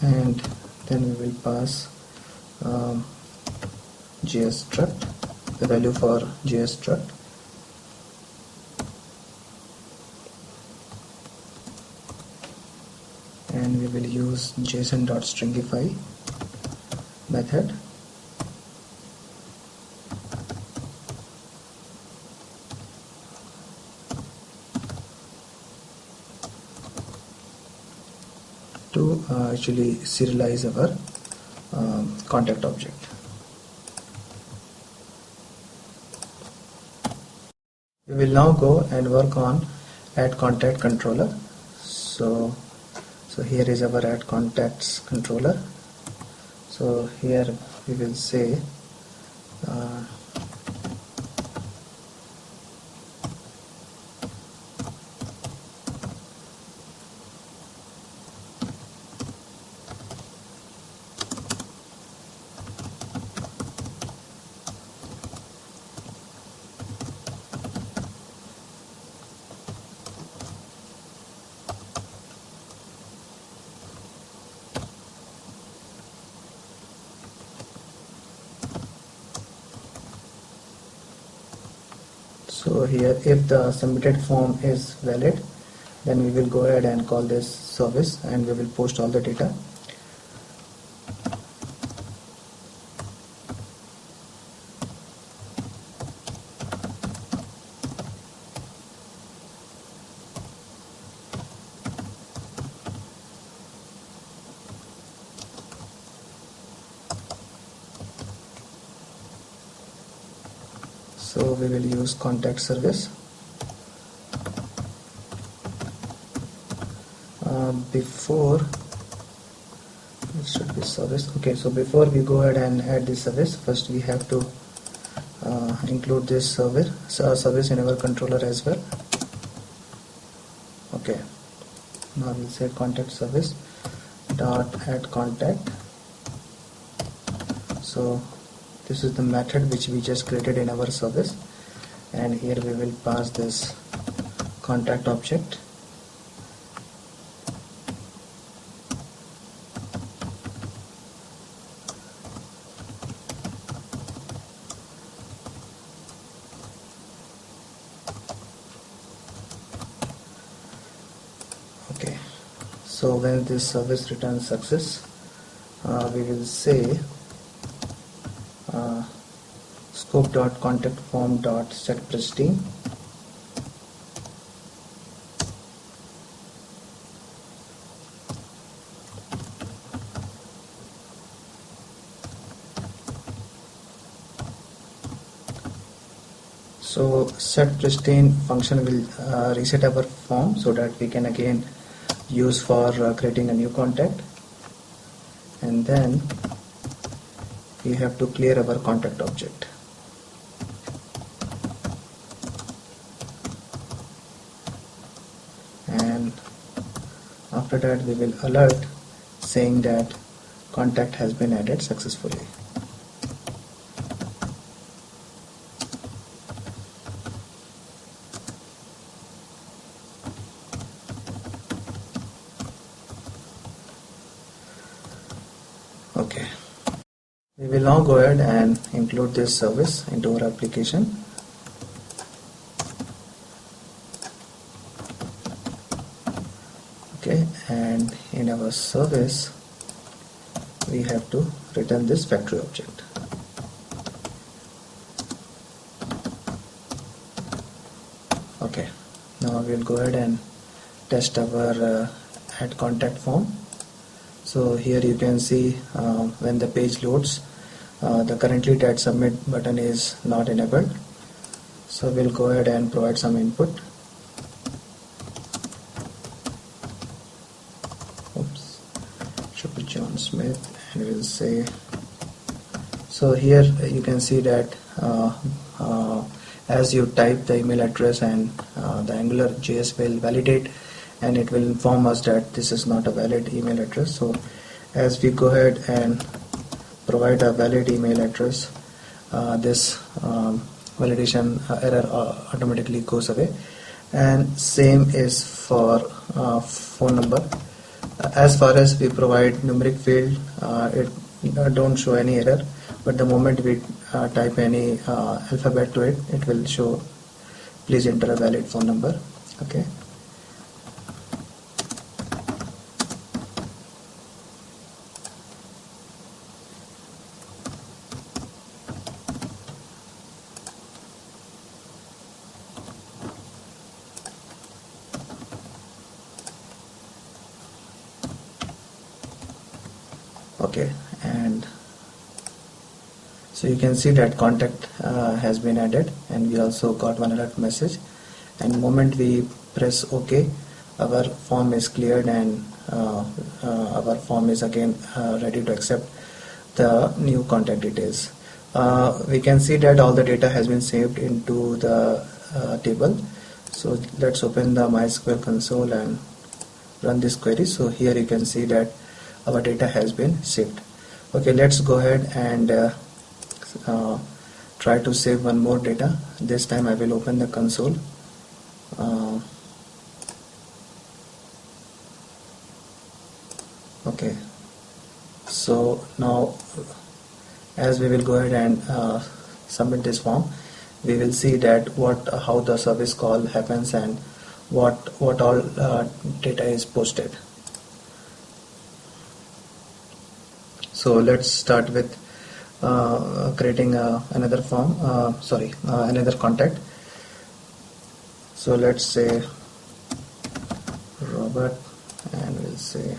and then we will pass JS struct, the value for JS struct, and we will use json.stringify method. To actually serialize our contact object. We will now go and work on add contact controller. So here is our add contacts controller. So here we will say so here if the submitted form is valid, then we will go ahead and call this service and we will post all the data. So we will use contact service. Before it should be service. Okay, so before we go ahead and add this service, first we have to include this service in our controller as well. Okay, now we'll say contact service dot add contact. So this is the method which we just created in our service, and here we will pass this contact object. Okay, so when this service returns success, we will say scope.contactForm.setPristine. So setPristine function will reset our form so that we can again use for creating a new contact, and then we have to clear our contact object. And after that we will alert saying that contact has been added successfully. Okay, we will now go ahead and include this service into our application. Okay, and in our service we have to return this factory object. Okay, now we will go ahead and test our add contact form. So here you can see when the page loads, the currently that submit button is not enabled. So we'll go ahead and provide some input. Oops, should be John Smith, and we'll say. So here you can see that as you type the email address, and the AngularJS will validate, and it will inform us that this is not a valid email address. So as we go ahead and provide a valid email address, this validation error automatically goes away. And same is for phone number. As far as we provide numeric field, it don't show any error, but the moment we type any alphabet to it, it will show please enter a valid phone number. Okay. Okay, and so you can see that contact has been added, and we also got one alert message, and the moment we press OK, our form is cleared, and our form is again ready to accept the new contact details. We can see that all the data has been saved into the table. So let's open the MySQL console and run this query. So here you can see that our data has been saved. Okay, let's go ahead and try to save one more data. This time I will open the console. Okay, so now as we will go ahead and submit this form, we will see that how the service call happens and what all data is posted. So let's start with creating another form, another contact. So let's say Robert, and we'll say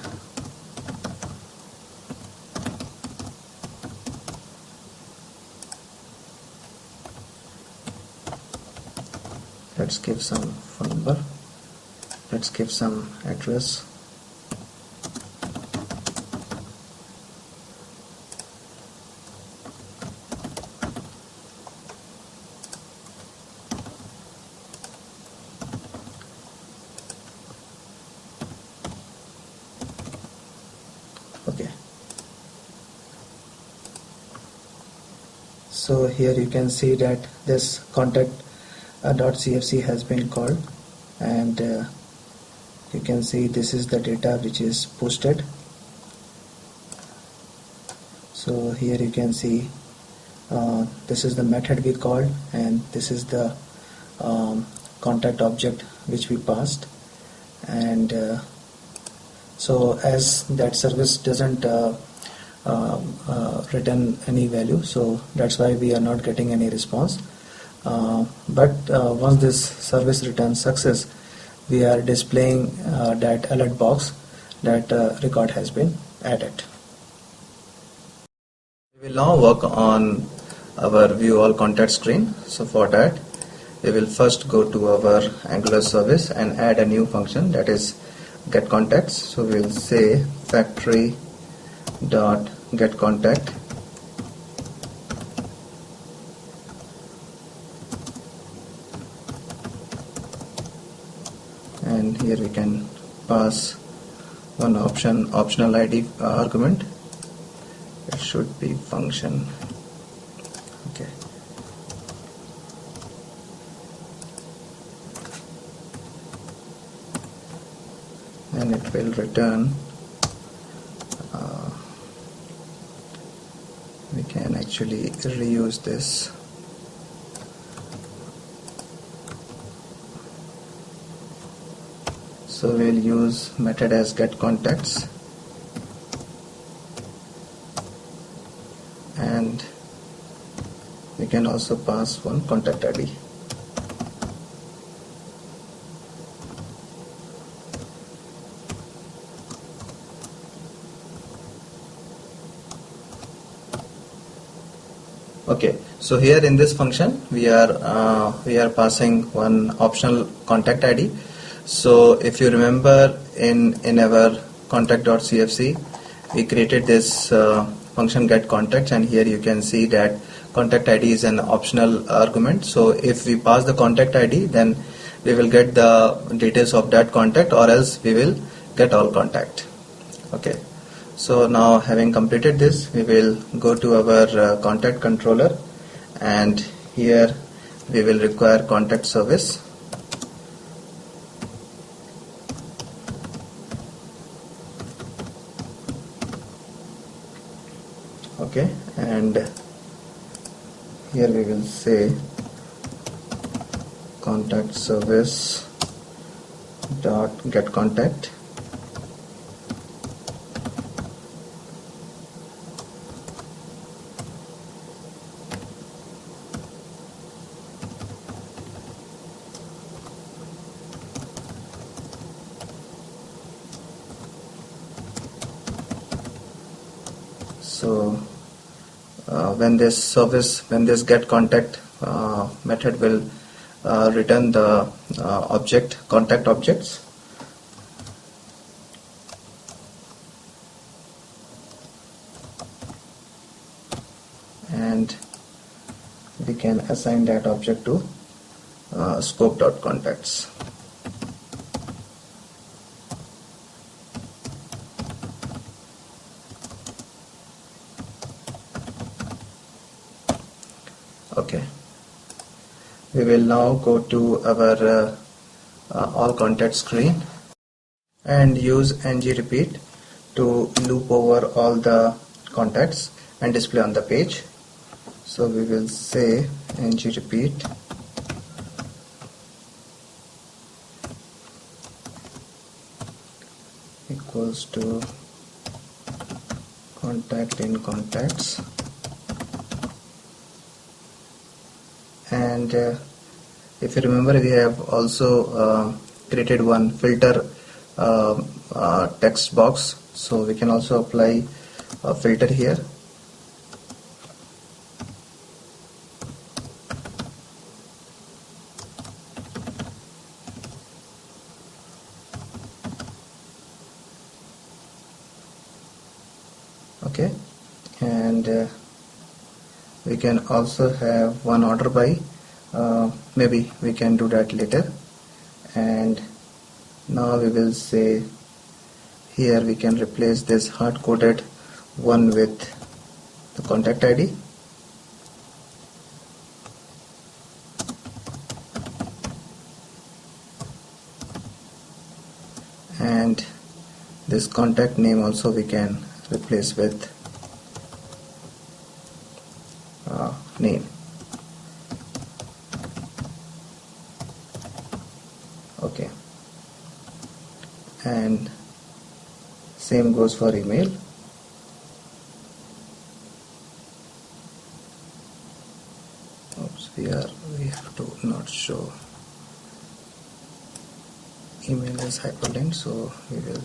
let's give some phone number, let's give some address. Okay, so here you can see that this contact.cfc has been called, and you can see this is the data which is posted. So here you can see this is the method we called, and this is the contact object which we passed. And so as that service doesn't return any value, so that's why we are not getting any response. But once this service returns success, we are displaying that alert box that record has been added. We will now work on our view all contact screen. So for that, we will first go to our Angular service and add a new function, that is get contacts. So we will say factory dot get contact, and here we can pass one optional ID argument. It should be function. Okay. And it will return. We can actually reuse this. So we'll use method as get contacts, and we can also pass one contact ID. Okay, so here in this function we are passing one optional contact ID. So if you remember in our contact.cfc we created this function get contacts, and here you can see that contact ID is an optional argument. So if we pass the contact ID, then we will get the details of that contact, or else we will get all contact. Okay, so now having completed this, we will go to our contact controller, and here we will require contact service. Okay, and here we will say contact service dot get contact. So when this get contact method will return the contact objects, and we can assign that object to scope.contacts. Okay, we will now go to our all contact screen and use ngRepeat to loop over all the contacts and display on the page. So we will say ngRepeat equals to contact in contacts, and if you remember, we have also created one filter text box, so we can also apply a filter here. Okay, and we can also have one order by, maybe we can do that later. And now we will say here we can replace this hard-coded one with the contact ID. And this contact name also we can replace with name. Okay, and same goes for email. Oops, we have to not show email as hyperlinked, so we will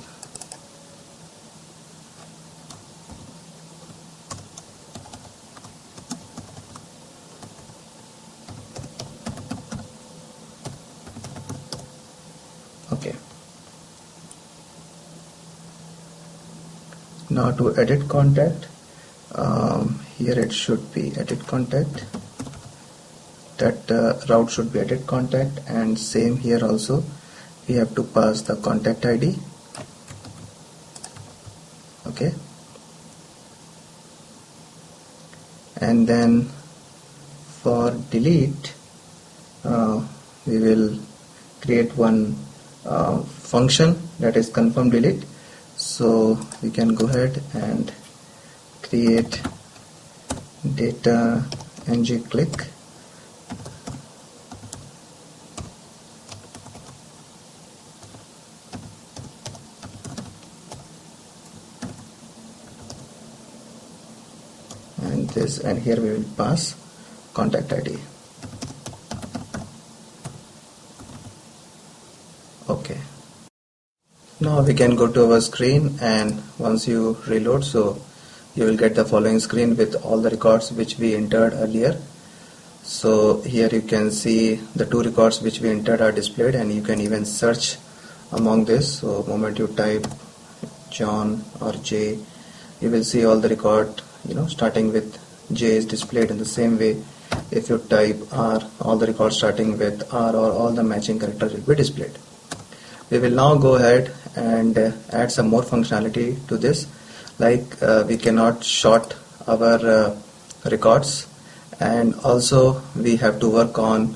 okay. Now to edit contact, here it should be edit contact, that route should be edit contact, and same here also we have to pass the contact ID. Okay, and then for delete we will create one function, that is confirm delete. So we can go ahead and create data ngClick, and this, and here we will pass contact ID. Okay, now we can go to our screen, and once you reload, so you will get the following screen with all the records which we entered earlier. So here you can see the 2 records which we entered are displayed, and you can even search among this. So moment you type John or J, you will see all the record starting with J is displayed. In the same way, if you type R, all the records starting with R or all the matching characters will be displayed. We will now go ahead and add some more functionality to this, like we cannot sort our records, and also we have to work on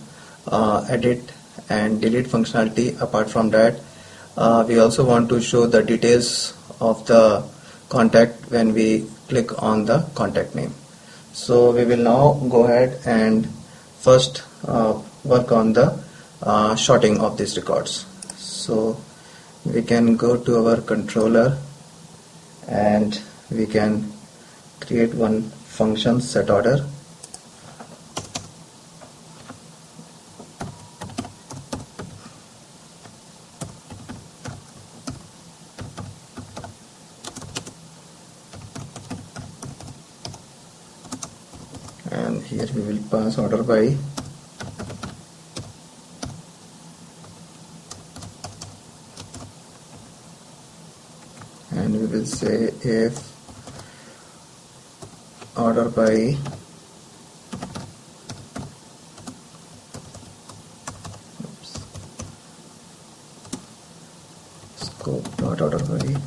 edit and delete functionality. Apart from that, we also want to show the details of the contact when we click on the contact name. So we will now go ahead and first work on the sorting of these records. So we can go to our controller and we can create one function, set order. And here we will pass order by, and we will say if order by scope dot order by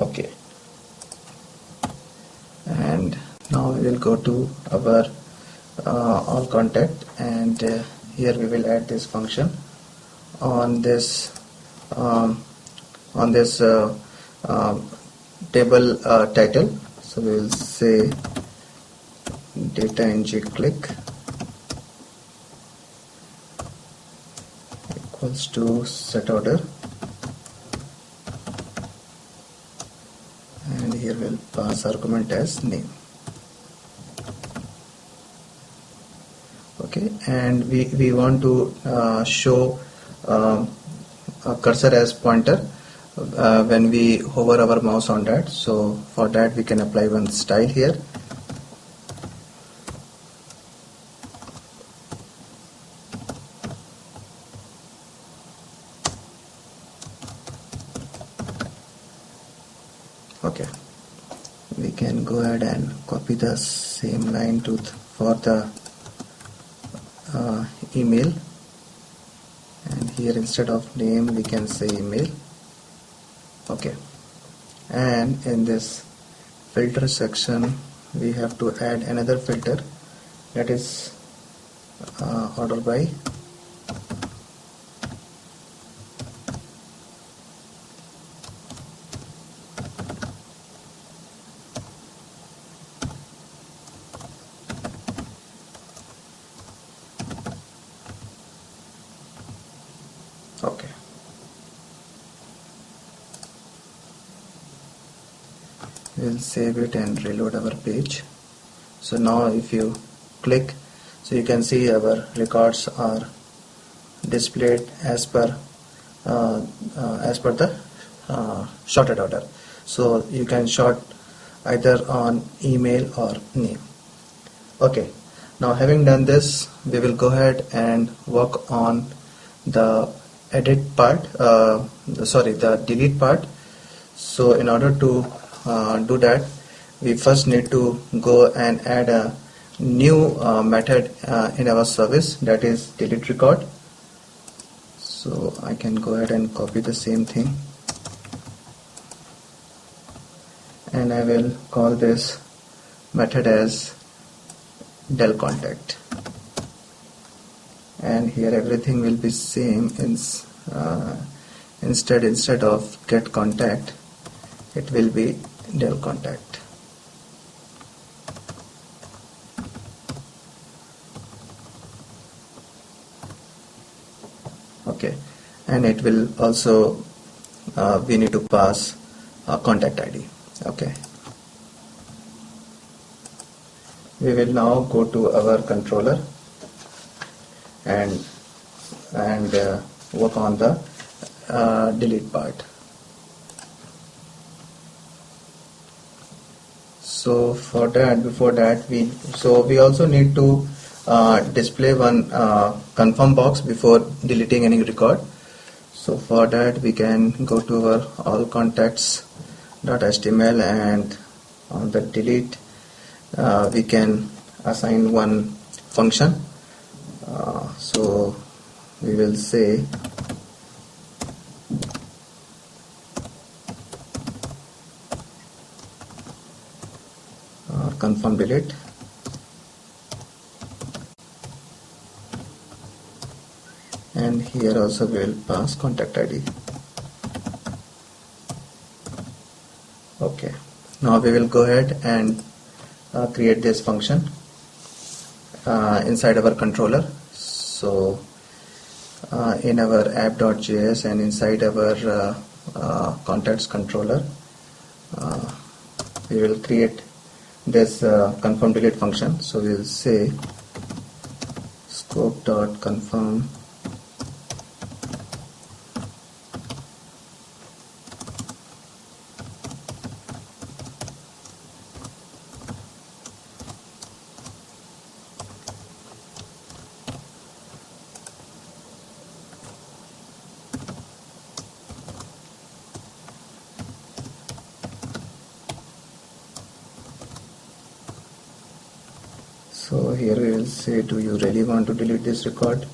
okay. And now we will go to our all contact, and here we will add this function on this table title. So we will say data ng click equals to set order, and here we'll pass argument as name. Okay, and we want to show a cursor as pointer when we hover our mouse on that. So for that we can apply one style here. Okay, we can go ahead and copy the same line for the email, and here instead of name we can say email. Okay, and in this filter section we have to add another filter, that is order by. Okay, we'll save it and reload our page. So now if you click, so you can see our records are displayed as per the sorted order. So you can sort either on email or name. Okay, now having done this, we will go ahead and work on the edit part, the delete part. So in order to do that, we first need to go and add a new method in our service, that is delete record. So I can go ahead and copy the same thing, and I will call this method as del contact, and here everything will be same. Instead of get contact, it will be del contact. Okay, and it will also we need to pass contact ID. Okay, we will now go to our controller and work on the delete part. So for that, before that, we also need to display one confirm box before deleting any record. So for that, we can go to our all contacts.html, and on the delete we can assign one function. So we will say confirm delete, and here also we will pass contact ID. Okay, now we will go ahead and create this function inside our controller. So in our app.js and inside our contacts controller, we will create this confirm delete function. So we will say scope.confirm So here we will say, do you really want to delete this record?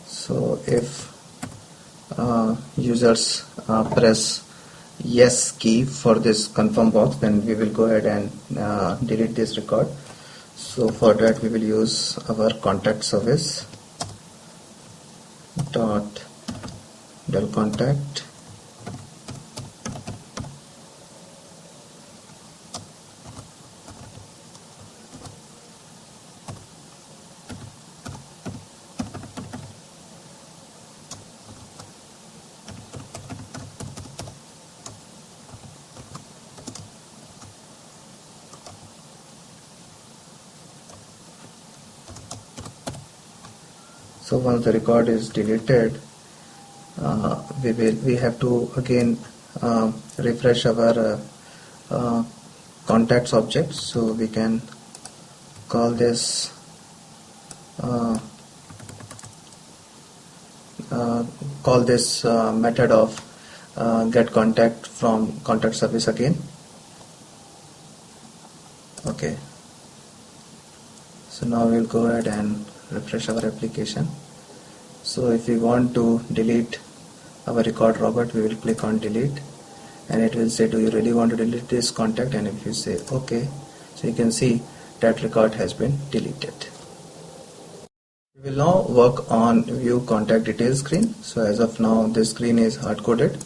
So if users press yes key for this confirm box, then we will go ahead and delete this record. So for that, we will use our contact service dot del contact So once the record is deleted, we have to again refresh our contacts object. So we can call this method of get contact from contact service again. Okay. So now we'll go ahead and refresh our application. So if we want to delete our record Robert, we will click on delete, and it will say, do you really want to delete this contact? And if you say okay, so you can see that record has been deleted. We will now work on view contact details screen. So as of now, this screen is hard coded,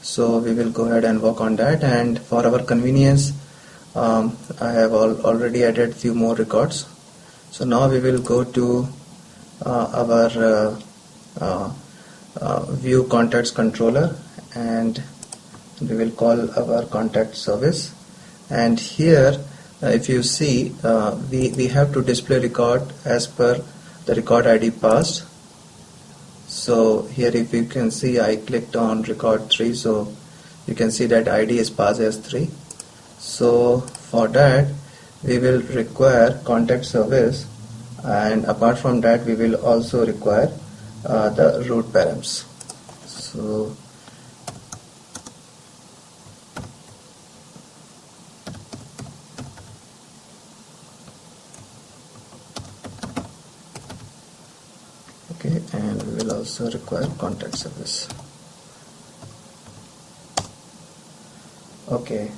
so we will go ahead and work on that. And for our convenience, I have already added few more records. So now we will go to our view contacts controller, and we will call our contact service, and here if you see, we have to display record as per the record ID passed. So here if you can see, I clicked on record 3, so you can see that ID is passed as 3. So for that we will require contact service, and apart from that we will also require the root params. So okay, and we will also require contact service. Okay,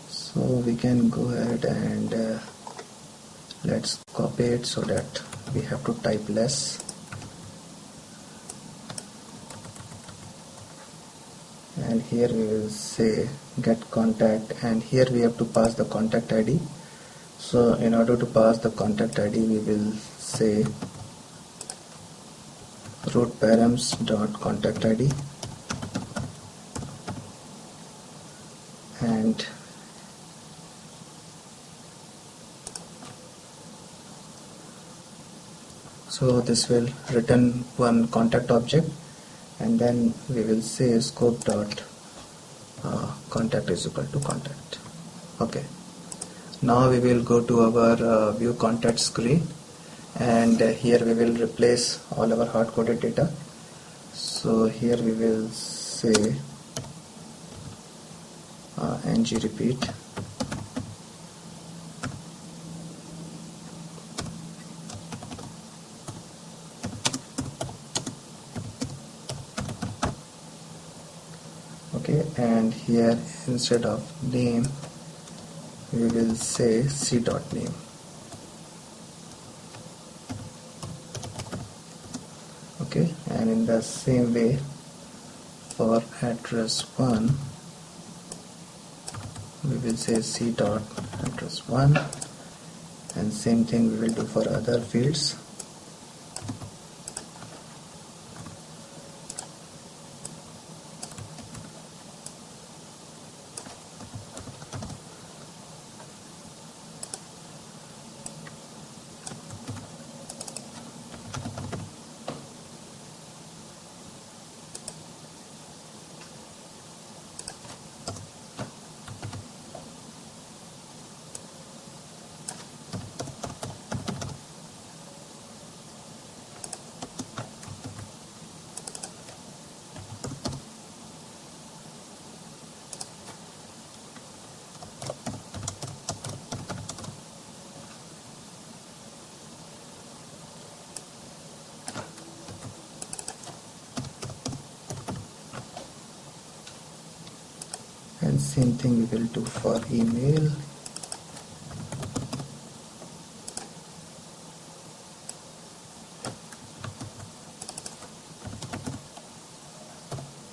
so we can go ahead and let's copy it so that we have to type less. And here we will say get contact, and here we have to pass the contact ID. So in order to pass the contact ID, we will say root params dot contact ID, and so this will return one contact object, and then we will say scope dot contact is equal to contact. Okay, now we will go to our view contact screen, and here we will replace all our hard-coded data. So here we will say ng repeat, okay, and here instead of name we will say c.name. Okay, and in the same way for address 1 we will say c.address1, and same thing we will do for other fields. And same thing we will do for email.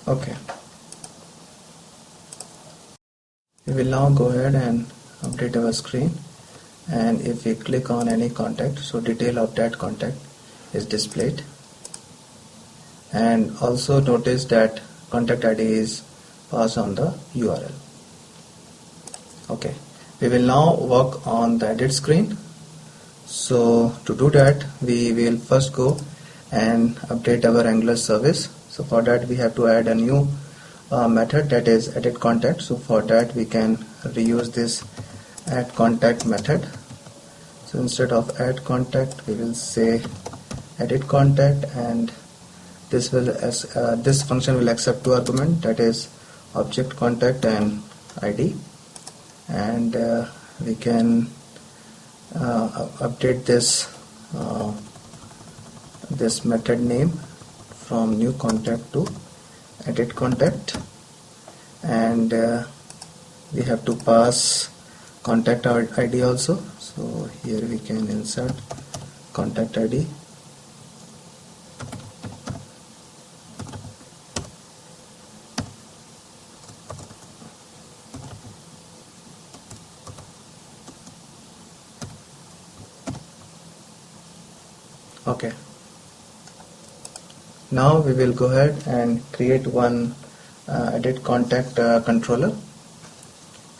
Okay, we will now go ahead and update our screen, and if we click on any contact, so detail of that contact is displayed, and also notice that contact ID is passed on the URL. Okay, we will now work on the edit screen. So to do that we will first go and update our Angular service. So for that we have to add a new method, that is edit contact. So for that we can reuse this add contact method. So instead of add contact we will say edit contact, and this will this function will accept two arguments, that is object contact and ID, and we can update this this method name from new contact to edit contact, and we have to pass contact ID also. So here we can insert contact ID, okay. Now we will go ahead and create one edit contact controller.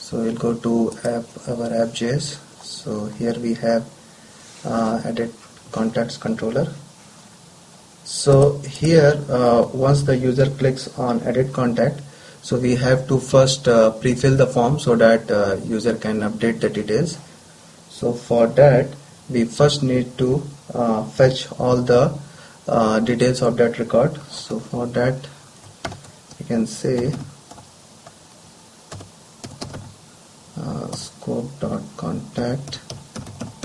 So we'll go to our app.js. So here we have edit contacts controller. So here once the user clicks on edit contact, so we have to first pre-fill the form so that user can update the details. So for that we first need to fetch all the details of that record. So for that we can say scope.contact.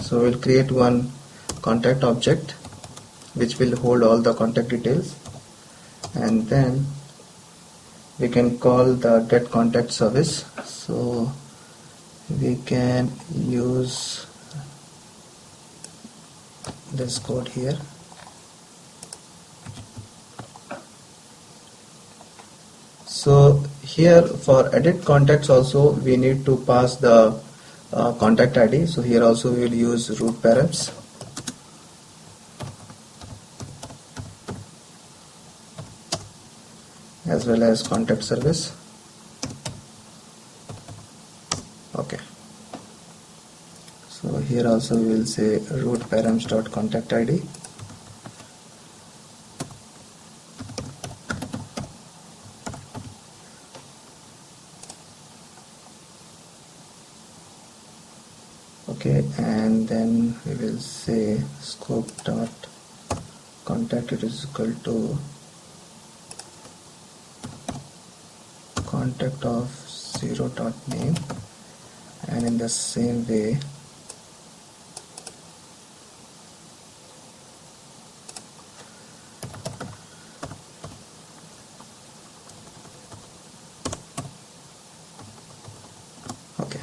So we'll create one contact object which will hold all the contact details, and then we can call the get contact service. So we can use this code here. So here for edit contacts also we need to pass the contact ID. So here also we will use root params. As well as contact service. Okay. So here also we will say root params.contact ID. Okay, and then we will say scope.contact is equal to contact of 0.name, and in the same way okay.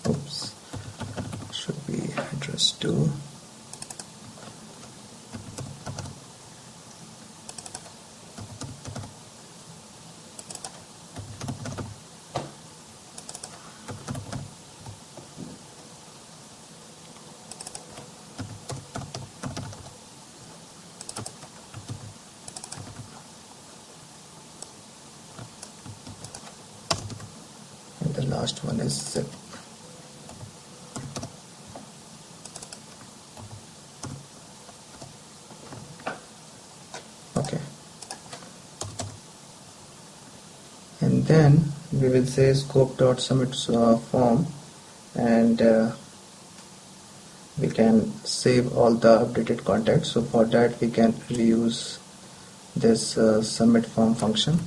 Oops, should be address 2. And the last one is zip. Okay, and then we will say scope.submit form, and we can save all the updated contacts. So for that we can reuse this submit form function.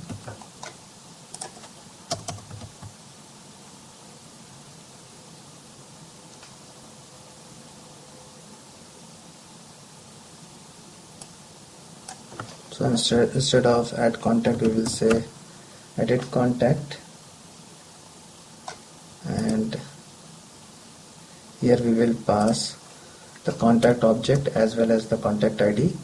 So instead of add contact we will say edit contact, and here we will pass the contact object as well as the contact ID.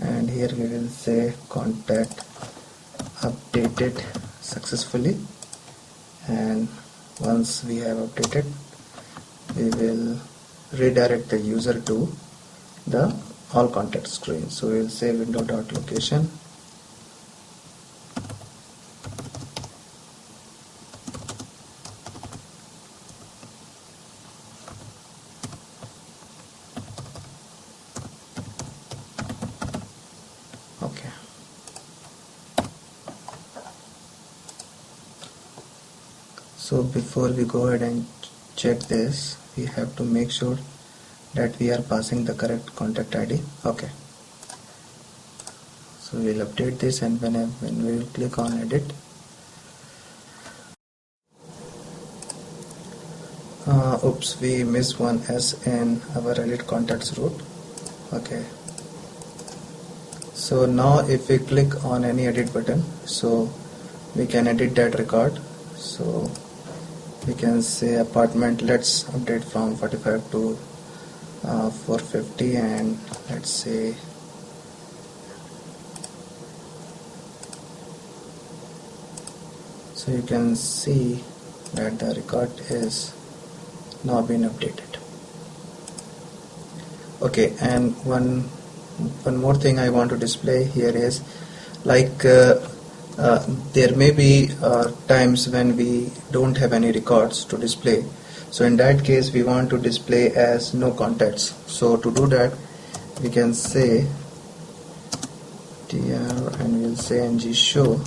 And here we will say contact updated successfully, and once we have updated we will redirect the user to the all contact screen. So we will say window.location, okay. So before we go ahead and check this, we have to make sure that we are passing the correct contact ID. Okay. So we'll update this, and when we will click on edit, Oops, we missed one S in our edit contacts route. Okay, so now if we click on any edit button, so we can edit that record. So we can say apartment, let's update from 45 to 450, and let's say so you can see that the record is now been updated. Okay, and one more thing I want to display here is like there may be times when we don't have any records to display. So in that case we want to display as no contacts. So to do that we can say tr and we'll say ng show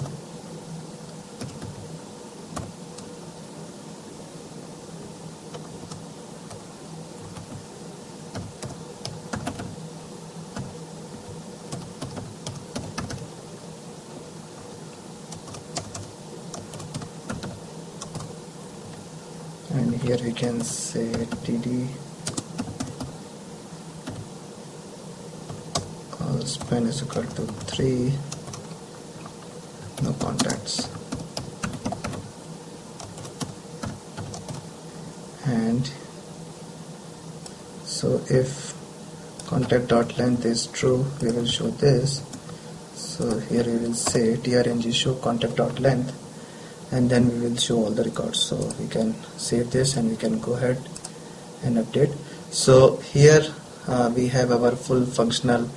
and here we can say td span is equal to 3, no contacts, and so if contact dot length is true we will show this. So here we will say trng show contact dot length, and then we will show all the records. So we can save this and we can go ahead and update. So here we have our full functional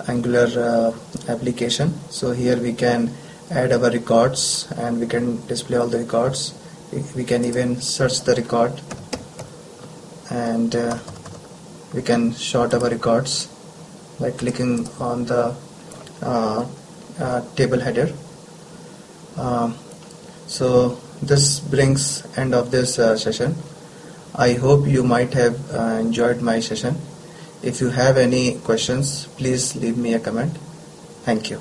Angular application. So here we can add our records and we can display all the records. We can even search the record, and we can sort our records by clicking on the table header. So this brings end of this session. I hope you might have enjoyed my session. If you have any questions, please leave me a comment. Thank you.